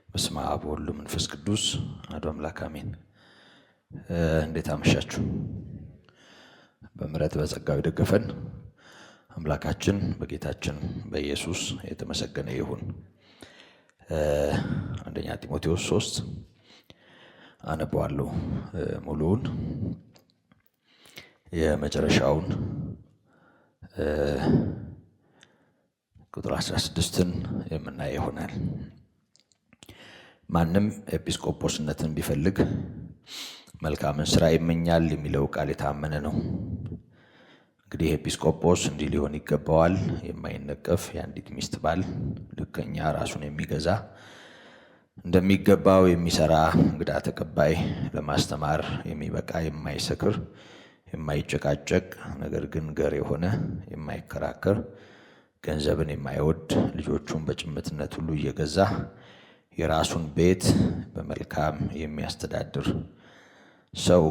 በስመ አብ ወወልድ ወመንፈስ ቅዱስ አሐዱ አምላክ አሜን። እንዴት አመሻችሁ? በምሕረት በጸጋው የደገፈን አምላካችን በጌታችን በኢየሱስ የተመሰገነ ይሁን። አንደኛ ጢሞቴዎስ 3 አነባዋለሁ ሙሉውን የመጨረሻውን ቁጥር 16ን የምናየው ይሆናል። ማንም ኤጲስቆጶስነትን ቢፈልግ መልካምን ስራ ይመኛል የሚለው ቃል የታመነ ነው። እንግዲህ ኤጲስቆጶስ እንዲህ ሊሆን ይገባዋል፣ የማይነቀፍ የአንዲት ሚስት ባል፣ ልከኛ፣ ራሱን የሚገዛ፣ እንደሚገባው የሚሰራ፣ እንግዳ ተቀባይ፣ ለማስተማር የሚበቃ፣ የማይሰክር፣ የማይጨቃጨቅ፣ ነገር ግን ገር የሆነ፣ የማይከራከር፣ ገንዘብን የማይወድ፣ ልጆቹን በጭምትነት ሁሉ እየገዛ የራሱን ቤት በመልካም የሚያስተዳድር ሰው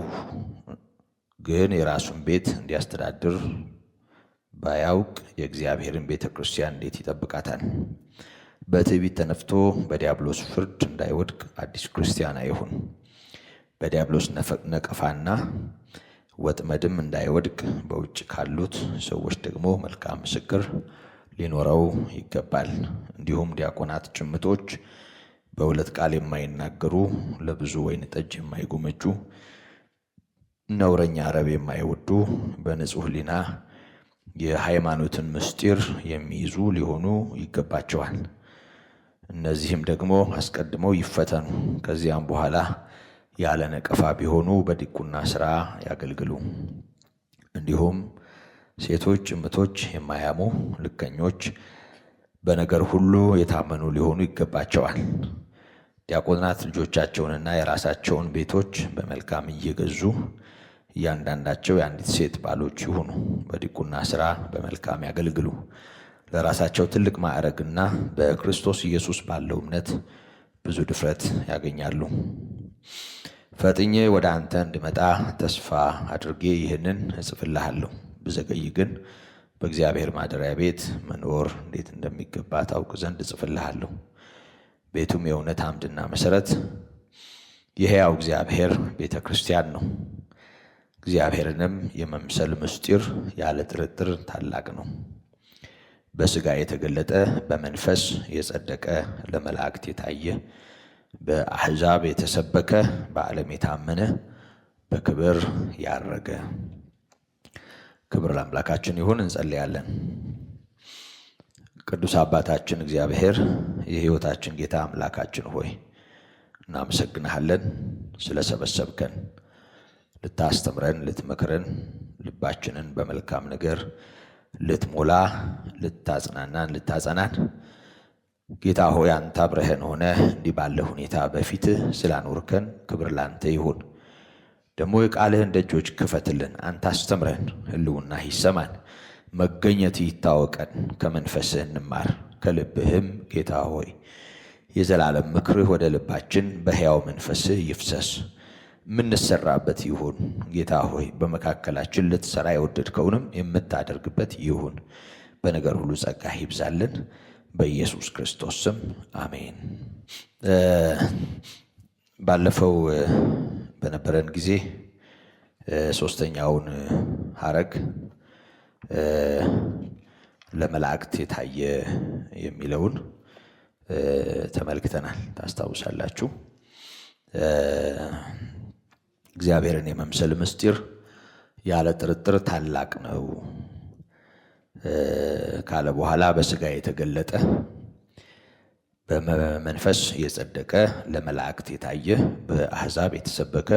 ግን የራሱን ቤት እንዲያስተዳድር ባያውቅ የእግዚአብሔርን ቤተ ክርስቲያን እንዴት ይጠብቃታል? በትዕቢት ተነፍቶ በዲያብሎስ ፍርድ እንዳይወድቅ አዲስ ክርስቲያን አይሁን። በዲያብሎስ ነቀፋና ወጥመድም እንዳይወድቅ በውጭ ካሉት ሰዎች ደግሞ መልካም ምስክር ሊኖረው ይገባል። እንዲሁም ዲያቆናት ጭምቶች፣ በሁለት ቃል የማይናገሩ፣ ለብዙ ወይን ጠጅ የማይጎመጁ፣ ነውረኛ ረብ የማይወዱ፣ በንጹሕ ሕሊና የሃይማኖትን ምስጢር የሚይዙ ሊሆኑ ይገባቸዋል። እነዚህም ደግሞ አስቀድመው ይፈተኑ፣ ከዚያም በኋላ ያለ ነቀፋ ቢሆኑ በዲቁና ሥራ ያገልግሉ። እንዲሁም ሴቶች ጭምቶች፣ የማያሙ፣ ልከኞች፣ በነገር ሁሉ የታመኑ ሊሆኑ ይገባቸዋል። ዲያቆናት ልጆቻቸውንና የራሳቸውን ቤቶች በመልካም እየገዙ እያንዳንዳቸው የአንዲት ሴት ባሎች ይሁኑ። በዲቁና ሥራ በመልካም ያገልግሉ። ለራሳቸው ትልቅ ማዕረግና በክርስቶስ ኢየሱስ ባለው እምነት ብዙ ድፍረት ያገኛሉ። ፈጥኜ ወደ አንተ እንድመጣ ተስፋ አድርጌ ይህንን እጽፍልሃለሁ። ብዘገይ ግን በእግዚአብሔር ማደሪያ ቤት መኖር እንዴት እንደሚገባ ታውቅ ዘንድ እጽፍልሃለሁ። ቤቱም የእውነት አምድና መሠረት የሕያው እግዚአብሔር ቤተ ክርስቲያን ነው። እግዚአብሔርንም የመምሰል ምስጢር ያለ ጥርጥር ታላቅ ነው። በሥጋ የተገለጠ፣ በመንፈስ የጸደቀ፣ ለመላእክት የታየ፣ በአሕዛብ የተሰበከ፣ በዓለም የታመነ፣ በክብር ያረገ። ክብር ለአምላካችን ይሁን። እንጸልያለን። ቅዱስ አባታችን እግዚአብሔር የሕይወታችን ጌታ አምላካችን ሆይ እናመሰግንሃለን ስለሰበሰብከን፣ ልታስተምረን፣ ልትመክረን፣ ልባችንን በመልካም ነገር ልትሞላ፣ ልታጽናናን፣ ልታጸናን ጌታ ሆይ አንተ አብረኸን ሆነ እንዲህ ባለ ሁኔታ በፊትህ ስላኖርከን ክብር ላንተ ይሁን። ደግሞ የቃልህን ደጆች ክፈትልን። አንተ አስተምረን፣ ሕልውና ይሰማን፣ መገኘት ይታወቀን፣ ከመንፈስህ እንማር፣ ከልብህም ጌታ ሆይ የዘላለም ምክርህ ወደ ልባችን በሕያው መንፈስህ ይፍሰስ፣ የምንሰራበት ይሁን። ጌታ ሆይ በመካከላችን ልትሰራ የወደድከውንም የምታደርግበት ይሁን። በነገር ሁሉ ጸጋህ ይብዛልን፣ በኢየሱስ ክርስቶስ ስም አሜን። ባለፈው በነበረን ጊዜ ሶስተኛውን ሐረግ ለመላእክት የታየ የሚለውን ተመልክተናል። ታስታውሳላችሁ። እግዚአብሔርን የመምሰል ምስጢር ያለ ጥርጥር ታላቅ ነው ካለ በኋላ በሥጋ የተገለጠ፣ በመንፈስ የጸደቀ፣ ለመላእክት የታየ፣ በአሕዛብ የተሰበከ፣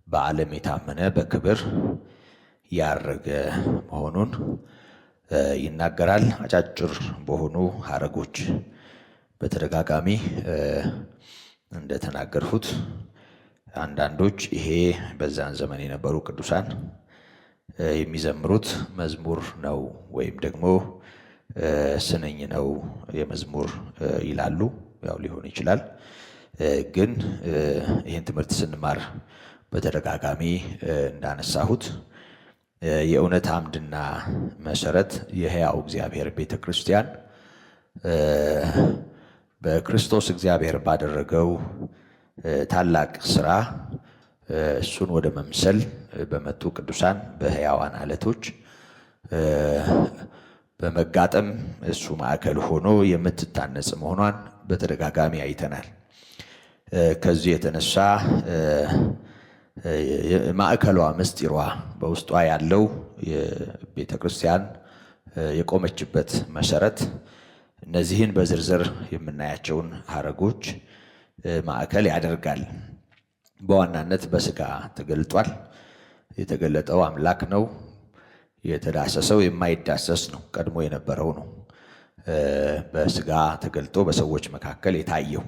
በዓለም የታመነ፣ በክብር ያረገ መሆኑን ይናገራል። አጫጭር በሆኑ ሐረጎች በተደጋጋሚ እንደተናገርሁት አንዳንዶች ይሄ በዛን ዘመን የነበሩ ቅዱሳን የሚዘምሩት መዝሙር ነው ወይም ደግሞ ስንኝ ነው የመዝሙር ይላሉ። ያው ሊሆን ይችላል። ግን ይህን ትምህርት ስንማር በተደጋጋሚ እንዳነሳሁት የእውነት አምድና መሰረት የሕያው እግዚአብሔር ቤተ ክርስቲያን በክርስቶስ እግዚአብሔር ባደረገው ታላቅ ስራ እሱን ወደ መምሰል በመጡ ቅዱሳን በሕያዋን አለቶች በመጋጠም እሱ ማዕከል ሆኖ የምትታነጽ መሆኗን በተደጋጋሚ አይተናል። ከዚህ የተነሳ ማዕከሏ ምስጢሯ በውስጧ ያለው የቤተ ክርስቲያን የቆመችበት መሰረት እነዚህን በዝርዝር የምናያቸውን ሐረጎች ማዕከል ያደርጋል። በዋናነት በሥጋ ተገልጧል። የተገለጠው አምላክ ነው። የተዳሰሰው የማይዳሰስ ነው። ቀድሞ የነበረው ነው። በሥጋ ተገልጦ በሰዎች መካከል የታየው።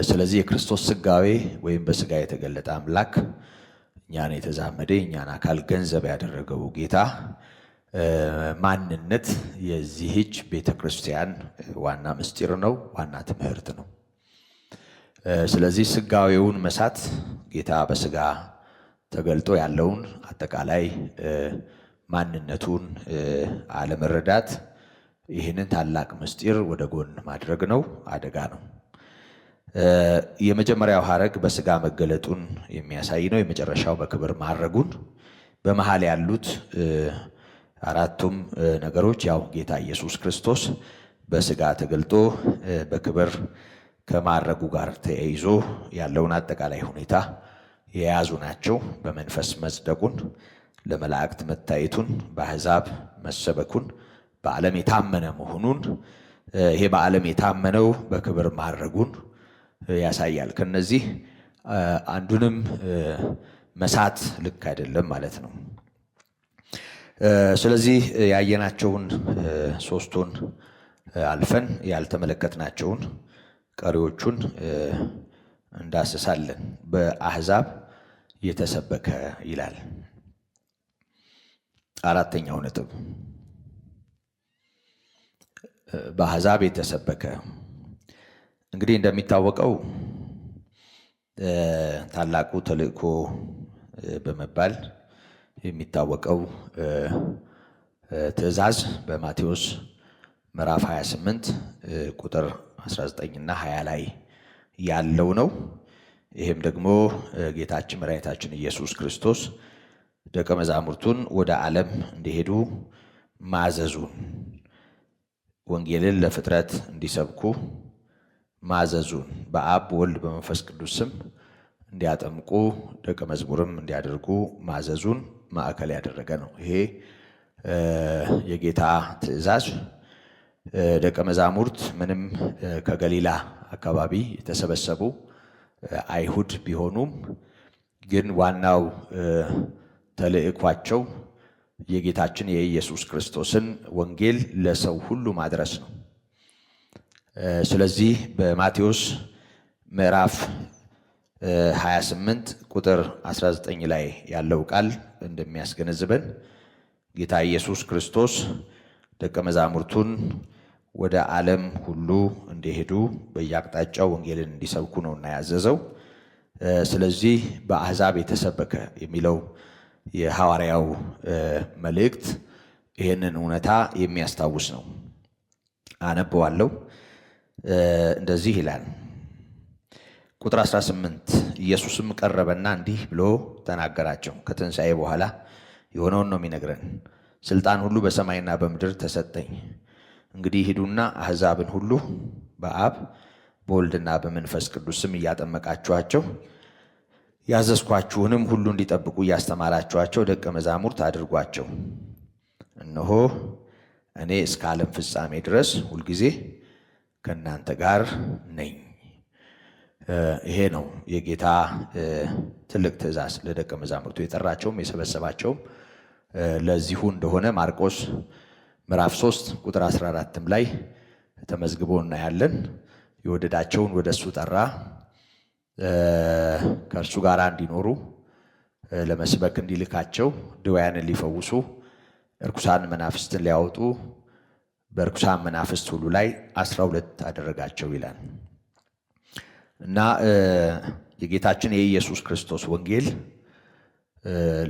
ስለዚህ የክርስቶስ ሥጋዌ ወይም በሥጋ የተገለጠ አምላክ እኛን የተዛመደ እኛን አካል ገንዘብ ያደረገው ጌታ ማንነት የዚህች ቤተ ክርስቲያን ዋና ምስጢር ነው፣ ዋና ትምህርት ነው። ስለዚህ ሥጋዌውን መሳት ጌታ በሥጋ ተገልጦ ያለውን አጠቃላይ ማንነቱን አለመረዳት ይህንን ታላቅ ምስጢር ወደ ጎን ማድረግ ነው፣ አደጋ ነው። የመጀመሪያው ሐረግ በሥጋ መገለጡን የሚያሳይ ነው። የመጨረሻው በክብር ማድረጉን። በመሃል ያሉት አራቱም ነገሮች ያው ጌታ ኢየሱስ ክርስቶስ በሥጋ ተገልጦ በክብር ከማድረጉ ጋር ተያይዞ ያለውን አጠቃላይ ሁኔታ የያዙ ናቸው። በመንፈስ መጽደቁን፣ ለመላእክት መታየቱን፣ በአሕዛብ መሰበኩን፣ በዓለም የታመነ መሆኑን፣ ይሄ በዓለም የታመነው በክብር ማድረጉን ያሳያል። ከነዚህ አንዱንም መሳት ልክ አይደለም ማለት ነው። ስለዚህ ያየናቸውን ሶስቱን አልፈን ያልተመለከትናቸውን ቀሪዎቹን እንዳስሳለን። በአሕዛብ የተሰበከ ይላል። አራተኛው ነጥብ በአሕዛብ የተሰበከ። እንግዲህ እንደሚታወቀው ታላቁ ተልእኮ በመባል የሚታወቀው ትእዛዝ በማቴዎስ ምዕራፍ 28 ቁጥር 19 እና 20 ላይ ያለው ነው። ይህም ደግሞ ጌታችን መድኃኒታችን ኢየሱስ ክርስቶስ ደቀ መዛሙርቱን ወደ ዓለም እንዲሄዱ ማዘዙን፣ ወንጌልን ለፍጥረት እንዲሰብኩ ማዘዙን፣ በአብ በወልድ በመንፈስ ቅዱስ ስም እንዲያጠምቁ ደቀ መዝሙርም እንዲያደርጉ ማዘዙን ማዕከል ያደረገ ነው። ይሄ የጌታ ትእዛዝ ደቀ መዛሙርት ምንም ከገሊላ አካባቢ የተሰበሰቡ አይሁድ ቢሆኑም ግን ዋናው ተልእኳቸው የጌታችን የኢየሱስ ክርስቶስን ወንጌል ለሰው ሁሉ ማድረስ ነው። ስለዚህ በማቴዎስ ምዕራፍ 28 ቁጥር 19 ላይ ያለው ቃል እንደሚያስገነዝበን ጌታ ኢየሱስ ክርስቶስ ደቀ መዛሙርቱን ወደ ዓለም ሁሉ እንዲሄዱ በየአቅጣጫው ወንጌልን እንዲሰብኩ ነውና ያዘዘው። ስለዚህ በአሕዛብ የተሰበከ የሚለው የሐዋርያው መልእክት ይህንን እውነታ የሚያስታውስ ነው። አነበዋለሁ። እንደዚህ ይላል። ቁጥር 18 ኢየሱስም ቀረበና እንዲህ ብሎ ተናገራቸው። ከትንሣኤ በኋላ የሆነውን ነው የሚነግረን። ስልጣን ሁሉ በሰማይና በምድር ተሰጠኝ። እንግዲህ ሂዱና አሕዛብን ሁሉ በአብ በወልድና በመንፈስ ቅዱስ ስም እያጠመቃችኋቸው ያዘዝኳችሁንም ሁሉ እንዲጠብቁ እያስተማራችኋቸው ደቀ መዛሙርት አድርጓቸው። እነሆ እኔ እስከ ዓለም ፍጻሜ ድረስ ሁልጊዜ ከእናንተ ጋር ነኝ። ይሄ ነው የጌታ ትልቅ ትእዛዝ። ለደቀ መዛሙርቱ የጠራቸውም የሰበሰባቸውም ለዚሁ እንደሆነ ማርቆስ ምዕራፍ 3 ቁጥር 14 ላይ ተመዝግቦ እናያለን። የወደዳቸውን ወደ እሱ ጠራ፣ ከእርሱ ጋር እንዲኖሩ ለመስበክ እንዲልካቸው ድውያንን ሊፈውሱ እርኩሳን መናፍስትን ሊያወጡ በርኩሳን መናፍስት ሁሉ ላይ 12 አደረጋቸው ይላል እና የጌታችን የኢየሱስ ክርስቶስ ወንጌል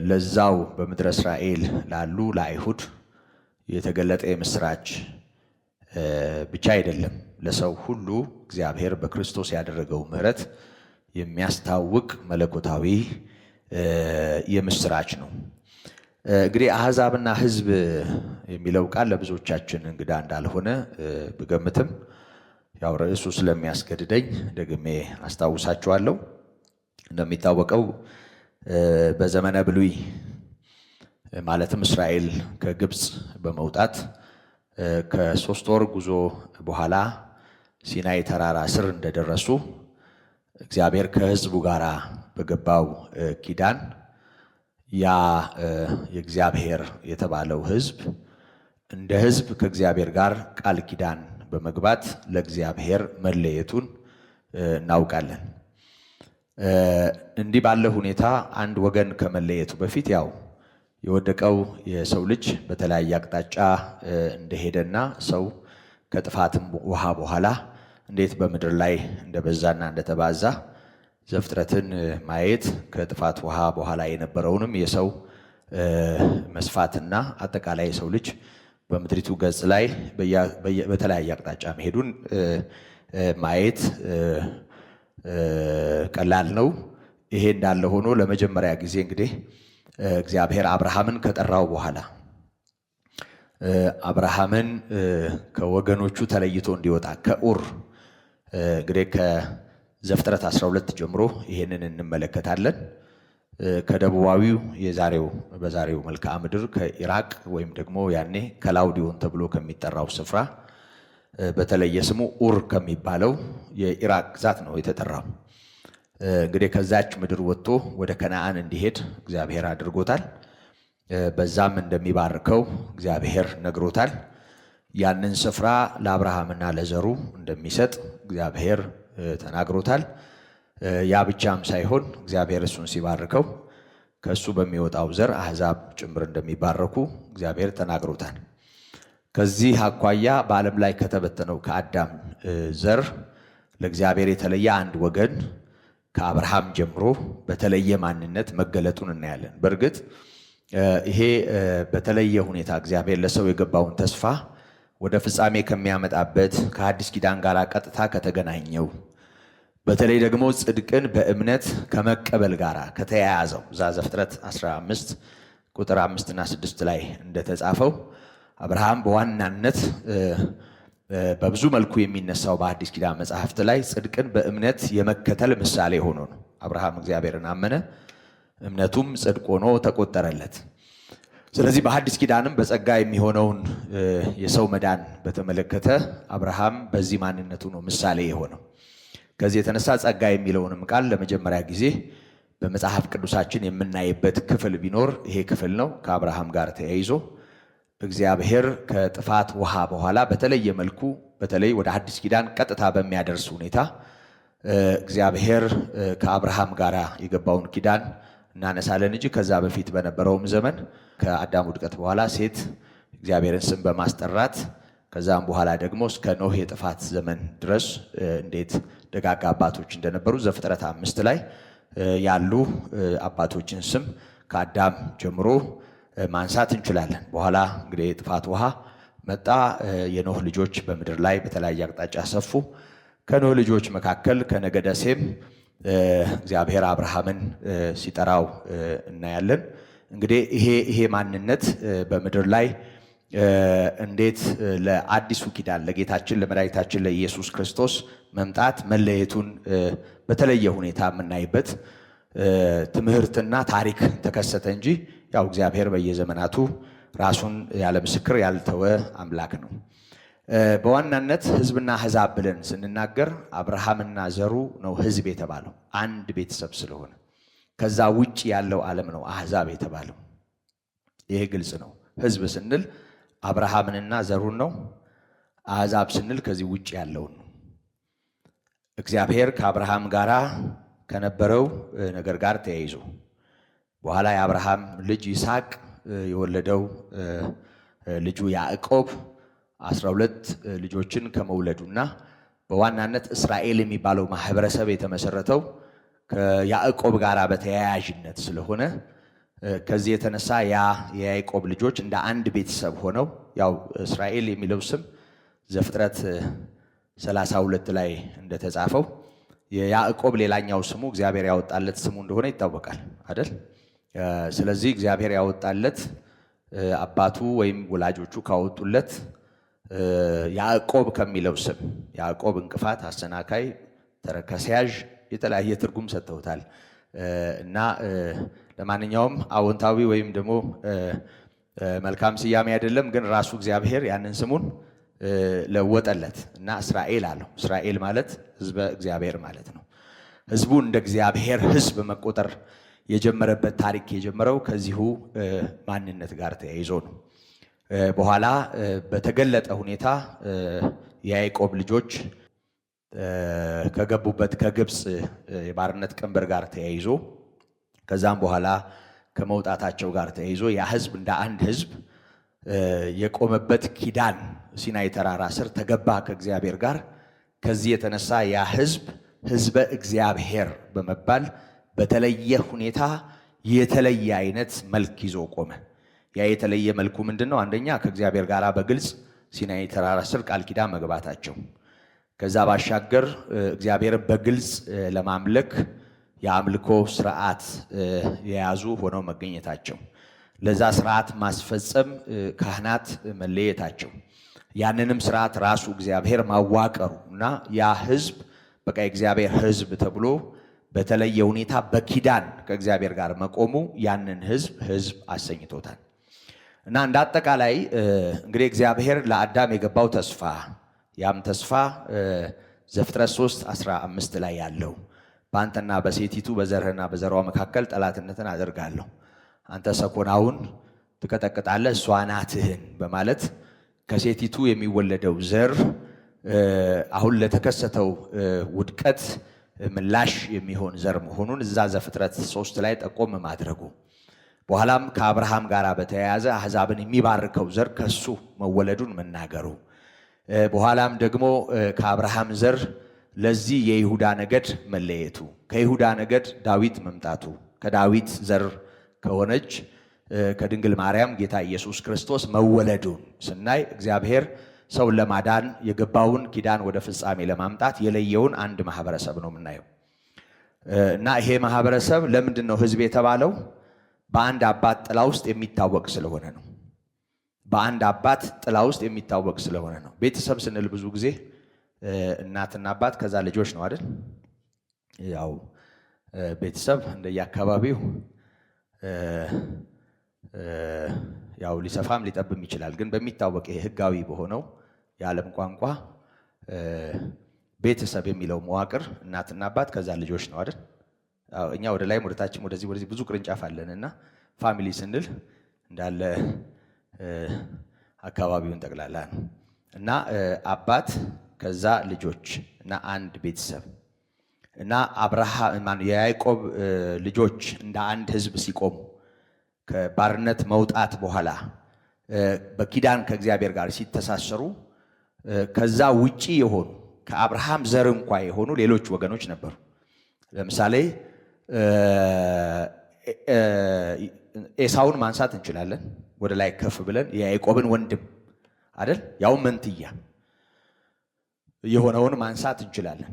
ለዛው በምድረ እስራኤል ላሉ ለአይሁድ የተገለጠ የምስራች ብቻ አይደለም፣ ለሰው ሁሉ እግዚአብሔር በክርስቶስ ያደረገው ምሕረት የሚያስታውቅ መለኮታዊ የምስራች ነው። እንግዲህ አሕዛብና ሕዝብ የሚለው ቃል ለብዙዎቻችን እንግዳ እንዳልሆነ ብገምትም ያው ርዕሱ ስለሚያስገድደኝ ደግሜ አስታውሳችኋለሁ። እንደሚታወቀው በዘመነ ብሉይ ማለትም እስራኤል ከግብፅ በመውጣት ከ3 ወር ጉዞ በኋላ ሲናይ ተራራ ስር እንደደረሱ እግዚአብሔር ከሕዝቡ ጋር በገባው ኪዳን ያ የእግዚአብሔር የተባለው ሕዝብ እንደ ሕዝብ ከእግዚአብሔር ጋር ቃል ኪዳን በመግባት ለእግዚአብሔር መለየቱን እናውቃለን። እንዲህ ባለ ሁኔታ አንድ ወገን ከመለየቱ በፊት ያው የወደቀው የሰው ልጅ በተለያየ አቅጣጫ እንደሄደና ሰው ከጥፋትም ውሃ በኋላ እንዴት በምድር ላይ እንደበዛና እንደተባዛ ዘፍጥረትን ማየት ከጥፋት ውሃ በኋላ የነበረውንም የሰው መስፋትና አጠቃላይ የሰው ልጅ በምድሪቱ ገጽ ላይ በተለያየ አቅጣጫ መሄዱን ማየት ቀላል ነው። ይሄ እንዳለ ሆኖ ለመጀመሪያ ጊዜ እንግዲህ እግዚአብሔር አብርሃምን ከጠራው በኋላ አብርሃምን ከወገኖቹ ተለይቶ እንዲወጣ ከኡር እንግዲህ ከዘፍጥረት 12 ጀምሮ ይሄንን እንመለከታለን። ከደቡባዊው በዛሬው መልክዓ ምድር ከኢራቅ ወይም ደግሞ ያኔ ከላውዲዮን ተብሎ ከሚጠራው ስፍራ በተለየ ስሙ ኡር ከሚባለው የኢራቅ ግዛት ነው የተጠራው። እንግዲህ ከዛች ምድር ወጥቶ ወደ ከነዓን እንዲሄድ እግዚአብሔር አድርጎታል። በዛም እንደሚባርከው እግዚአብሔር ነግሮታል። ያንን ስፍራ ለአብርሃምና ለዘሩ እንደሚሰጥ እግዚአብሔር ተናግሮታል። ያ ብቻም ሳይሆን እግዚአብሔር እሱን ሲባርከው ከእሱ በሚወጣው ዘር አሕዛብ ጭምር እንደሚባረኩ እግዚአብሔር ተናግሮታል። ከዚህ አኳያ በዓለም ላይ ከተበተነው ከአዳም ዘር ለእግዚአብሔር የተለየ አንድ ወገን ከአብርሃም ጀምሮ በተለየ ማንነት መገለጡን እናያለን። በእርግጥ ይሄ በተለየ ሁኔታ እግዚአብሔር ለሰው የገባውን ተስፋ ወደ ፍጻሜ ከሚያመጣበት ከአዲስ ኪዳን ጋር ቀጥታ ከተገናኘው በተለይ ደግሞ ጽድቅን በእምነት ከመቀበል ጋር ከተያያዘው ዘፍጥረት 15 ቁጥር 5 እና 6 ላይ እንደተጻፈው አብርሃም በዋናነት በብዙ መልኩ የሚነሳው በአዲስ ኪዳን መጽሐፍት ላይ ጽድቅን በእምነት የመከተል ምሳሌ ሆኖ ነው። አብርሃም እግዚአብሔርን አመነ፣ እምነቱም ጽድቅ ሆኖ ተቆጠረለት። ስለዚህ በአዲስ ኪዳንም በጸጋ የሚሆነውን የሰው መዳን በተመለከተ አብርሃም በዚህ ማንነቱ ነው ምሳሌ የሆነው። ከዚህ የተነሳ ጸጋ የሚለውንም ቃል ለመጀመሪያ ጊዜ በመጽሐፍ ቅዱሳችን የምናይበት ክፍል ቢኖር ይሄ ክፍል ነው። ከአብርሃም ጋር ተያይዞ እግዚአብሔር ከጥፋት ውሃ በኋላ በተለየ መልኩ በተለይ ወደ አዲስ ኪዳን ቀጥታ በሚያደርስ ሁኔታ እግዚአብሔር ከአብርሃም ጋር የገባውን ኪዳን እናነሳለን እንጂ ከዛ በፊት በነበረውም ዘመን ከአዳም ውድቀት በኋላ ሴት እግዚአብሔርን ስም በማስጠራት ከዛም በኋላ ደግሞ እስከ ኖህ የጥፋት ዘመን ድረስ እንዴት ደጋጋ አባቶች እንደነበሩ ዘፍጥረት 5 ላይ ያሉ አባቶችን ስም ከአዳም ጀምሮ ማንሳት እንችላለን። በኋላ እንግዲህ የጥፋት ውሃ መጣ። የኖህ ልጆች በምድር ላይ በተለያየ አቅጣጫ ሰፉ። ከኖህ ልጆች መካከል ከነገደ ሴም እግዚአብሔር አብርሃምን ሲጠራው እናያለን። እንግዲህ ይሄ ማንነት በምድር ላይ እንዴት ለአዲሱ ኪዳን ለጌታችን ለመድኃኒታችን ለኢየሱስ ክርስቶስ መምጣት መለየቱን በተለየ ሁኔታ የምናይበት ትምህርትና ታሪክ ተከሰተ እንጂ ያው እግዚአብሔር በየዘመናቱ ራሱን ያለ ምስክር ያልተወ አምላክ ነው። በዋናነት ሕዝብና አሕዛብ ብለን ስንናገር አብርሃምና ዘሩ ነው ሕዝብ የተባለው አንድ ቤተሰብ ስለሆነ፣ ከዛ ውጭ ያለው ዓለም ነው አሕዛብ የተባለው። ይሄ ግልጽ ነው። ሕዝብ ስንል አብርሃምንና ዘሩን ነው። አሕዛብ ስንል ከዚህ ውጭ ያለውን ነው። እግዚአብሔር ከአብርሃም ጋራ ከነበረው ነገር ጋር ተያይዞ በኋላ የአብርሃም ልጅ ይስሐቅ የወለደው ልጁ ያዕቆብ 12 ልጆችን ከመውለዱና በዋናነት እስራኤል የሚባለው ማህበረሰብ የተመሰረተው ከያዕቆብ ጋር በተያያዥነት ስለሆነ ከዚህ የተነሳ የያዕቆብ ልጆች እንደ አንድ ቤተሰብ ሆነው ያው እስራኤል የሚለው ስም ዘፍጥረት 32 ላይ እንደተጻፈው የያዕቆብ ሌላኛው ስሙ እግዚአብሔር ያወጣለት ስሙ እንደሆነ ይታወቃል አይደል? ስለዚህ እግዚአብሔር ያወጣለት አባቱ ወይም ወላጆቹ ካወጡለት ያዕቆብ ከሚለው ስም ያዕቆብ እንቅፋት፣ አሰናካይ፣ ተረከዝ ያዥ የተለያየ ትርጉም ሰጥተውታል እና ለማንኛውም አዎንታዊ ወይም ደግሞ መልካም ስያሜ አይደለም፣ ግን ራሱ እግዚአብሔር ያንን ስሙን ለወጠለት እና እስራኤል አለው። እስራኤል ማለት ሕዝበ እግዚአብሔር ማለት ነው። ሕዝቡ እንደ እግዚአብሔር ሕዝብ መቆጠር የጀመረበት ታሪክ የጀመረው ከዚሁ ማንነት ጋር ተያይዞ ነው። በኋላ በተገለጠ ሁኔታ የያዕቆብ ልጆች ከገቡበት ከግብፅ የባርነት ቀንበር ጋር ተያይዞ ከዛም በኋላ ከመውጣታቸው ጋር ተያይዞ ያ ሕዝብ እንደ አንድ ሕዝብ የቆመበት ኪዳን ሲናይ ተራራ ስር ተገባ ከእግዚአብሔር ጋር። ከዚህ የተነሳ ያ ሕዝብ ሕዝበ እግዚአብሔር በመባል በተለየ ሁኔታ የተለየ አይነት መልክ ይዞ ቆመ። ያ የተለየ መልኩ ምንድነው? አንደኛ ከእግዚአብሔር ጋር በግልጽ ሲናይ ተራራ ስር ቃል ኪዳን መግባታቸው፣ ከዛ ባሻገር እግዚአብሔርን በግልጽ ለማምለክ የአምልኮ ስርዓት የያዙ ሆነው መገኘታቸው፣ ለዛ ስርዓት ማስፈጸም ካህናት መለየታቸው፣ ያንንም ስርዓት ራሱ እግዚአብሔር ማዋቀሩ እና ያ ሕዝብ በቃ የእግዚአብሔር ሕዝብ ተብሎ በተለየ ሁኔታ በኪዳን ከእግዚአብሔር ጋር መቆሙ ያንን ሕዝብ አሰኝቶታል። እና እንደ አጠቃላይ እንግዲህ እግዚአብሔር ለአዳም የገባው ተስፋ ያም ተስፋ ዘፍጥረት 3:15 ላይ ያለው በአንተና በሴቲቱ በዘርህና በዘሯ መካከል ጠላትነትን አደርጋለሁ፣ አንተ ሰኮናውን ትቀጠቅጣለህ፣ እሷ ናትህን በማለት ከሴቲቱ የሚወለደው ዘር አሁን ለተከሰተው ውድቀት ምላሽ የሚሆን ዘር መሆኑን እዛ ዘፍጥረት 3 ላይ ጠቆም ማድረጉ፣ በኋላም ከአብርሃም ጋር በተያያዘ አሕዛብን የሚባርከው ዘር ከሱ መወለዱን መናገሩ፣ በኋላም ደግሞ ከአብርሃም ዘር ለዚህ የይሁዳ ነገድ መለየቱ፣ ከይሁዳ ነገድ ዳዊት መምጣቱ፣ ከዳዊት ዘር ከሆነች ከድንግል ማርያም ጌታ ኢየሱስ ክርስቶስ መወለዱን ስናይ እግዚአብሔር ሰውን ለማዳን የገባውን ኪዳን ወደ ፍጻሜ ለማምጣት የለየውን አንድ ማህበረሰብ ነው የምናየው። እና ይሄ ማህበረሰብ ለምንድን ነው ሕዝብ የተባለው? በአንድ አባት ጥላ ውስጥ የሚታወቅ ስለሆነ ነው። በአንድ አባት ጥላ ውስጥ የሚታወቅ ስለሆነ ነው። ቤተሰብ ስንል ብዙ ጊዜ እናትና አባት ከዛ ልጆች ነው አይደል? ያው ቤተሰብ እንደየአካባቢው ያው ሊሰፋም ሊጠብም ይችላል። ግን በሚታወቅ ይሄ ህጋዊ በሆነው የዓለም ቋንቋ ቤተሰብ የሚለው መዋቅር እናትና አባት ከዛ ልጆች ነው አይደል? እኛ ወደ ላይ ወደታችም ወደዚህ ብዙ ቅርንጫፍ አለንና ፋሚሊ ስንል እንዳለ አካባቢውን ጠቅላላ ነው። እና አባት ከዛ ልጆች እና አንድ ቤተሰብ እና አብርሃም የያዕቆብ ልጆች እንደ አንድ ህዝብ ሲቆሙ ከባርነት መውጣት በኋላ በኪዳን ከእግዚአብሔር ጋር ሲተሳሰሩ ከዛ ውጪ የሆኑ ከአብርሃም ዘር እንኳ የሆኑ ሌሎች ወገኖች ነበሩ። ለምሳሌ ኤሳውን ማንሳት እንችላለን። ወደ ላይ ከፍ ብለን የያዕቆብን ወንድም አይደል? ያው መንትያ የሆነውን ማንሳት እንችላለን።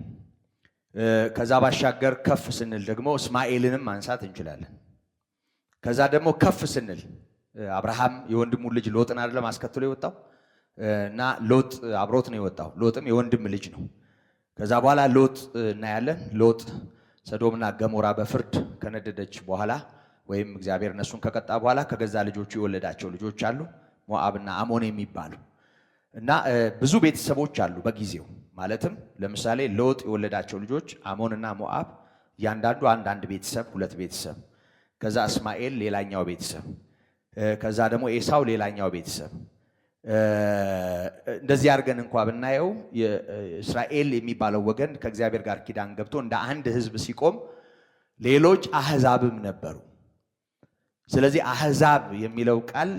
ከዛ ባሻገር ከፍ ስንል ደግሞ እስማኤልንም ማንሳት እንችላለን። ከዛ ደግሞ ከፍ ስንል አብርሃም የወንድሙን ልጅ ሎጥን አይደለም አስከትሎ የወጣው እና ሎጥ አብሮት ነው የወጣው። ሎጥም የወንድም ልጅ ነው። ከዛ በኋላ ሎጥ እናያለን። ሎጥ ሰዶምና ገሞራ በፍርድ ከነደደች በኋላ ወይም እግዚአብሔር እነሱን ከቀጣ በኋላ ከገዛ ልጆቹ የወለዳቸው ልጆች አሉ፣ ሞዓብና አሞን የሚባሉ እና ብዙ ቤተሰቦች አሉ በጊዜው። ማለትም ለምሳሌ ሎጥ የወለዳቸው ልጆች አሞንና ሞዓብ እያንዳንዱ አንድ ቤተሰብ፣ ሁለት ቤተሰብ። ከዛ እስማኤል ሌላኛው ቤተሰብ፣ ከዛ ደግሞ ኤሳው ሌላኛው ቤተሰብ። እንደዚህ አድርገን እንኳ ብናየው እስራኤል የሚባለው ወገን ከእግዚአብሔር ጋር ኪዳን ገብቶ እንደ አንድ ሕዝብ ሲቆም ሌሎች አህዛብም ነበሩ። ስለዚህ አህዛብ የሚለው ቃል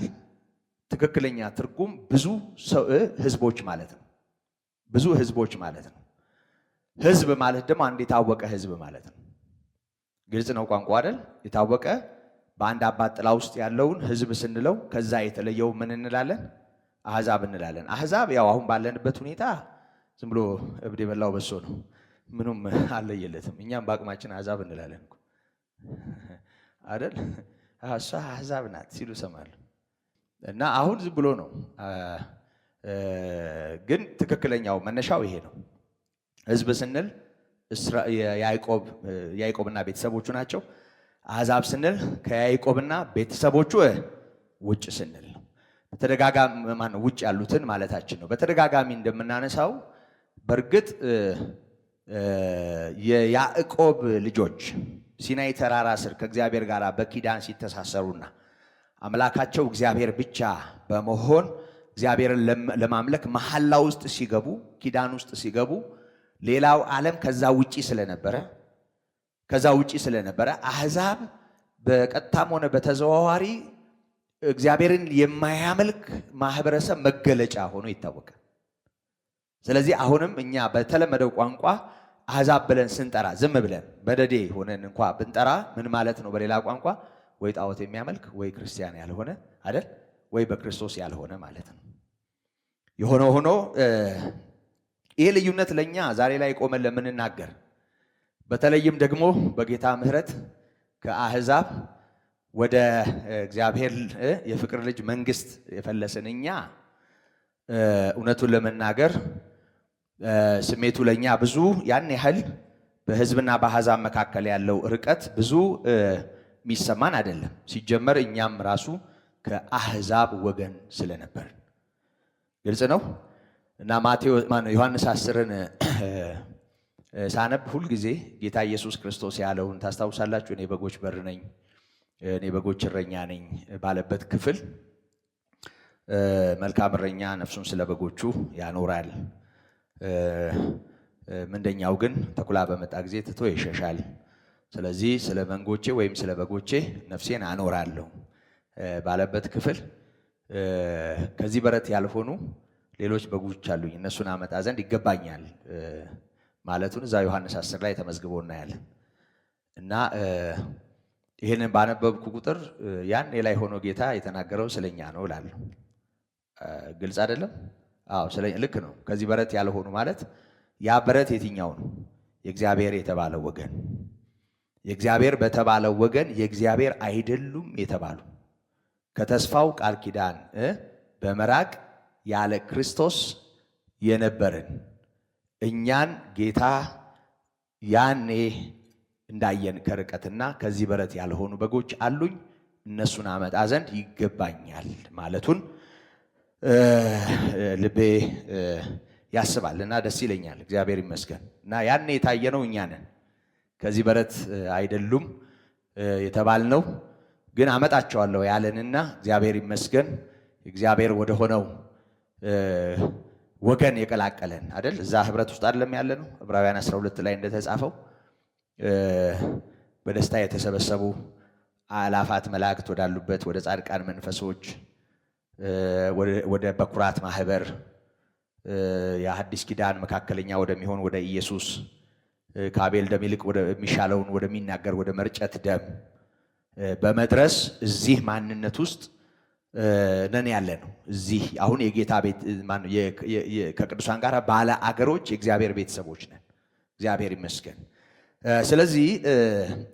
ትክክለኛ ትርጉም ብዙ ህዝቦች ማለት ነው። ብዙ ህዝቦች ማለት ነው። ህዝብ ማለት ደግሞ አንድ የታወቀ ህዝብ ማለት ነው። ግልጽ ነው ቋንቋ አይደል? የታወቀ በአንድ አባት ጥላ ውስጥ ያለውን ህዝብ ስንለው ከዛ የተለየው ምን እንላለን? አህዛብ እንላለን። አህዛብ ያው አሁን ባለንበት ሁኔታ ዝም ብሎ እብድ የበላው በሶ ነው። ምኑም አለየለትም። እኛም በአቅማችን አህዛብ እንላለን አይደል? እሷ አህዛብ ናት ሲሉ ሰማለሁ። እና አሁን ዝም ብሎ ነው። ግን ትክክለኛው መነሻው ይሄ ነው። ህዝብ ስንል ያዕቆብና ቤተሰቦቹ ናቸው። አህዛብ ስንል ከያዕቆብና ቤተሰቦቹ ውጭ ስንል ነው። በተደጋጋሚ ውጭ ያሉትን ማለታችን ነው። በተደጋጋሚ እንደምናነሳው በእርግጥ የያዕቆብ ልጆች ሲናይ ተራራ ስር ከእግዚአብሔር ጋር በኪዳን ሲተሳሰሩና አምላካቸው እግዚአብሔር ብቻ በመሆን እግዚአብሔርን ለማምለክ መሐላ ውስጥ ሲገቡ፣ ኪዳን ውስጥ ሲገቡ ሌላው ዓለም ከዛ ውጪ ስለነበረ አህዛብ በቀጥታም ሆነ በተዘዋዋሪ እግዚአብሔርን የማያመልክ ማህበረሰብ መገለጫ ሆኖ ይታወቃል። ስለዚህ አሁንም እኛ በተለመደው ቋንቋ አህዛብ ብለን ስንጠራ ዝም ብለን በደዴ ሆነን እንኳ ብንጠራ ምን ማለት ነው? በሌላ ቋንቋ ወይ ጣዖት የሚያመልክ ወይ ክርስቲያን ያልሆነ አይደል? ወይ በክርስቶስ ያልሆነ ማለት ነው። የሆነ ሆኖ ይሄ ልዩነት ለኛ ዛሬ ላይ ቆመን ለምንናገር በተለይም ደግሞ በጌታ ምሕረት ከአህዛብ ወደ እግዚአብሔር የፍቅር ልጅ መንግስት የፈለስን እኛ እውነቱን ለመናገር ስሜቱ ለኛ ብዙ ያን ያህል በህዝብና በአህዛብ መካከል ያለው ርቀት ብዙ የሚሰማን አይደለም። ሲጀመር እኛም ራሱ ከአህዛብ ወገን ስለነበር ግልጽ ነው። እና ዮሐንስ 10ን ሳነብ ሁልጊዜ ጌታ ኢየሱስ ክርስቶስ ያለውን ታስታውሳላችሁ። እኔ በጎች በር ነኝ፣ እኔ በጎች እረኛ ነኝ ባለበት ክፍል መልካም እረኛ ነፍሱን ስለ በጎቹ ያኖራል፣ ምንደኛው ግን ተኩላ በመጣ ጊዜ ትቶ ይሸሻል። ስለዚህ ስለ መንጎቼ ወይም ስለ በጎቼ ነፍሴን አኖራለሁ ባለበት ክፍል ከዚህ በረት ያልሆኑ ሌሎች በጎች አሉኝ እነሱን አመጣ ዘንድ ይገባኛል ማለቱን እዛ ዮሐንስ 10 ላይ ተመዝግቦ እናያለን። እና ይሄንን ባነበብኩ ቁጥር ያን ላይ ሆኖ ጌታ የተናገረው ስለኛ ነው እላለሁ። ግልጽ አይደለም? አዎ ስለኛ ልክ ነው። ከዚህ በረት ያልሆኑ ማለት ያ በረት የትኛው ነው? የእግዚአብሔር የተባለው ወገን። የእግዚአብሔር በተባለው ወገን የእግዚአብሔር አይደሉም የተባሉ ከተስፋው ቃል ኪዳን በመራቅ ያለ ክርስቶስ የነበረን እኛን ጌታ ያኔ እንዳየን ከርቀትና ከዚህ በረት ያልሆኑ በጎች አሉኝ እነሱን አመጣ ዘንድ ይገባኛል ማለቱን ልቤ ያስባልና ደስ ይለኛል። እግዚአብሔር ይመስገን። እና ያኔ የታየነው እኛ ነን። ከዚህ በረት አይደሉም የተባልነው ግን አመጣቸዋለሁ ያለንና እግዚአብሔር ይመስገን እግዚአብሔር ወደ ሆነው ወገን የቀላቀለን አይደል? እዛ ህብረት ውስጥ አይደለም ያለነው። ዕብራውያን 12 ላይ እንደተጻፈው በደስታ የተሰበሰቡ አላፋት መላእክት ወዳሉበት ወደ ጻድቃን መንፈሶች ወደ በኩራት ማህበር የሐዲስ ኪዳን መካከለኛ ወደሚሆን ወደ ኢየሱስ ከአቤል ደም ይልቅ ወደሚሻለውን ወደሚናገር ወደ መርጨት ደም በመድረስ እዚህ ማንነት ውስጥ ነን ያለ ነው። እዚህ አሁን የጌታ ቤት ከቅዱሳን ጋር ባለ አገሮች የእግዚአብሔር ቤተሰቦች ነን። እግዚአብሔር ይመስገን። ስለዚህ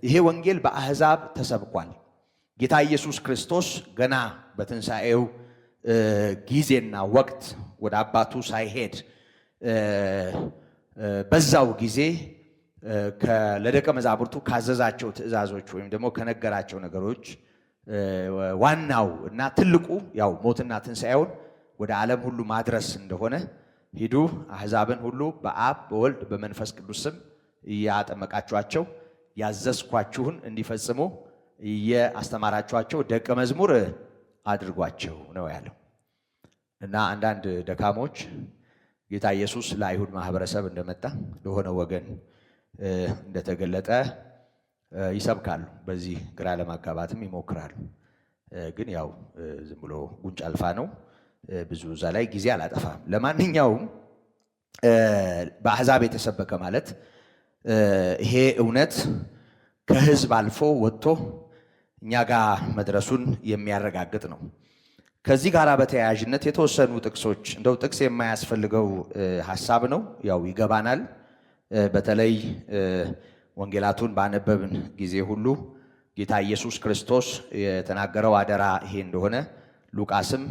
ይሄ ወንጌል በአሕዛብ ተሰብኳል። ጌታ ኢየሱስ ክርስቶስ ገና በትንሣኤው ጊዜና ወቅት ወደ አባቱ ሳይሄድ በዛው ጊዜ ለደቀ መዛሙርቱ ካዘዛቸው ትእዛዞች ወይም ደግሞ ከነገራቸው ነገሮች ዋናው እና ትልቁ ያው ሞትና ትንሣኤውን ወደ ዓለም ሁሉ ማድረስ እንደሆነ ሂዱ አሕዛብን ሁሉ በአብ በወልድ በመንፈስ ቅዱስ ስም እያጠመቃችኋቸው ያዘዝኳችሁን እንዲፈጽሙ እያስተማራችኋቸው ደቀ መዝሙር አድርጓቸው ነው ያለው። እና አንዳንድ ደካሞች ጌታ ኢየሱስ ለአይሁድ ማህበረሰብ እንደመጣ ለሆነ ወገን እንደተገለጠ ይሰብካሉ። በዚህ ግራ ለማጋባትም ይሞክራሉ። ግን ያው ዝም ብሎ ጉንጭ አልፋ ነው። ብዙ እዛ ላይ ጊዜ አላጠፋም። ለማንኛውም በአሕዛብ የተሰበከ ማለት ይሄ እውነት ከሕዝብ አልፎ ወጥቶ እኛ ጋር መድረሱን የሚያረጋግጥ ነው። ከዚህ ጋር በተያያዥነት የተወሰኑ ጥቅሶች እንደው ጥቅስ የማያስፈልገው ሐሳብ ነው፣ ያው ይገባናል። በተለይ ወንጌላቱን ባነበብን ጊዜ ሁሉ ጌታ ኢየሱስ ክርስቶስ የተናገረው አደራ ይሄ እንደሆነ ሉቃስም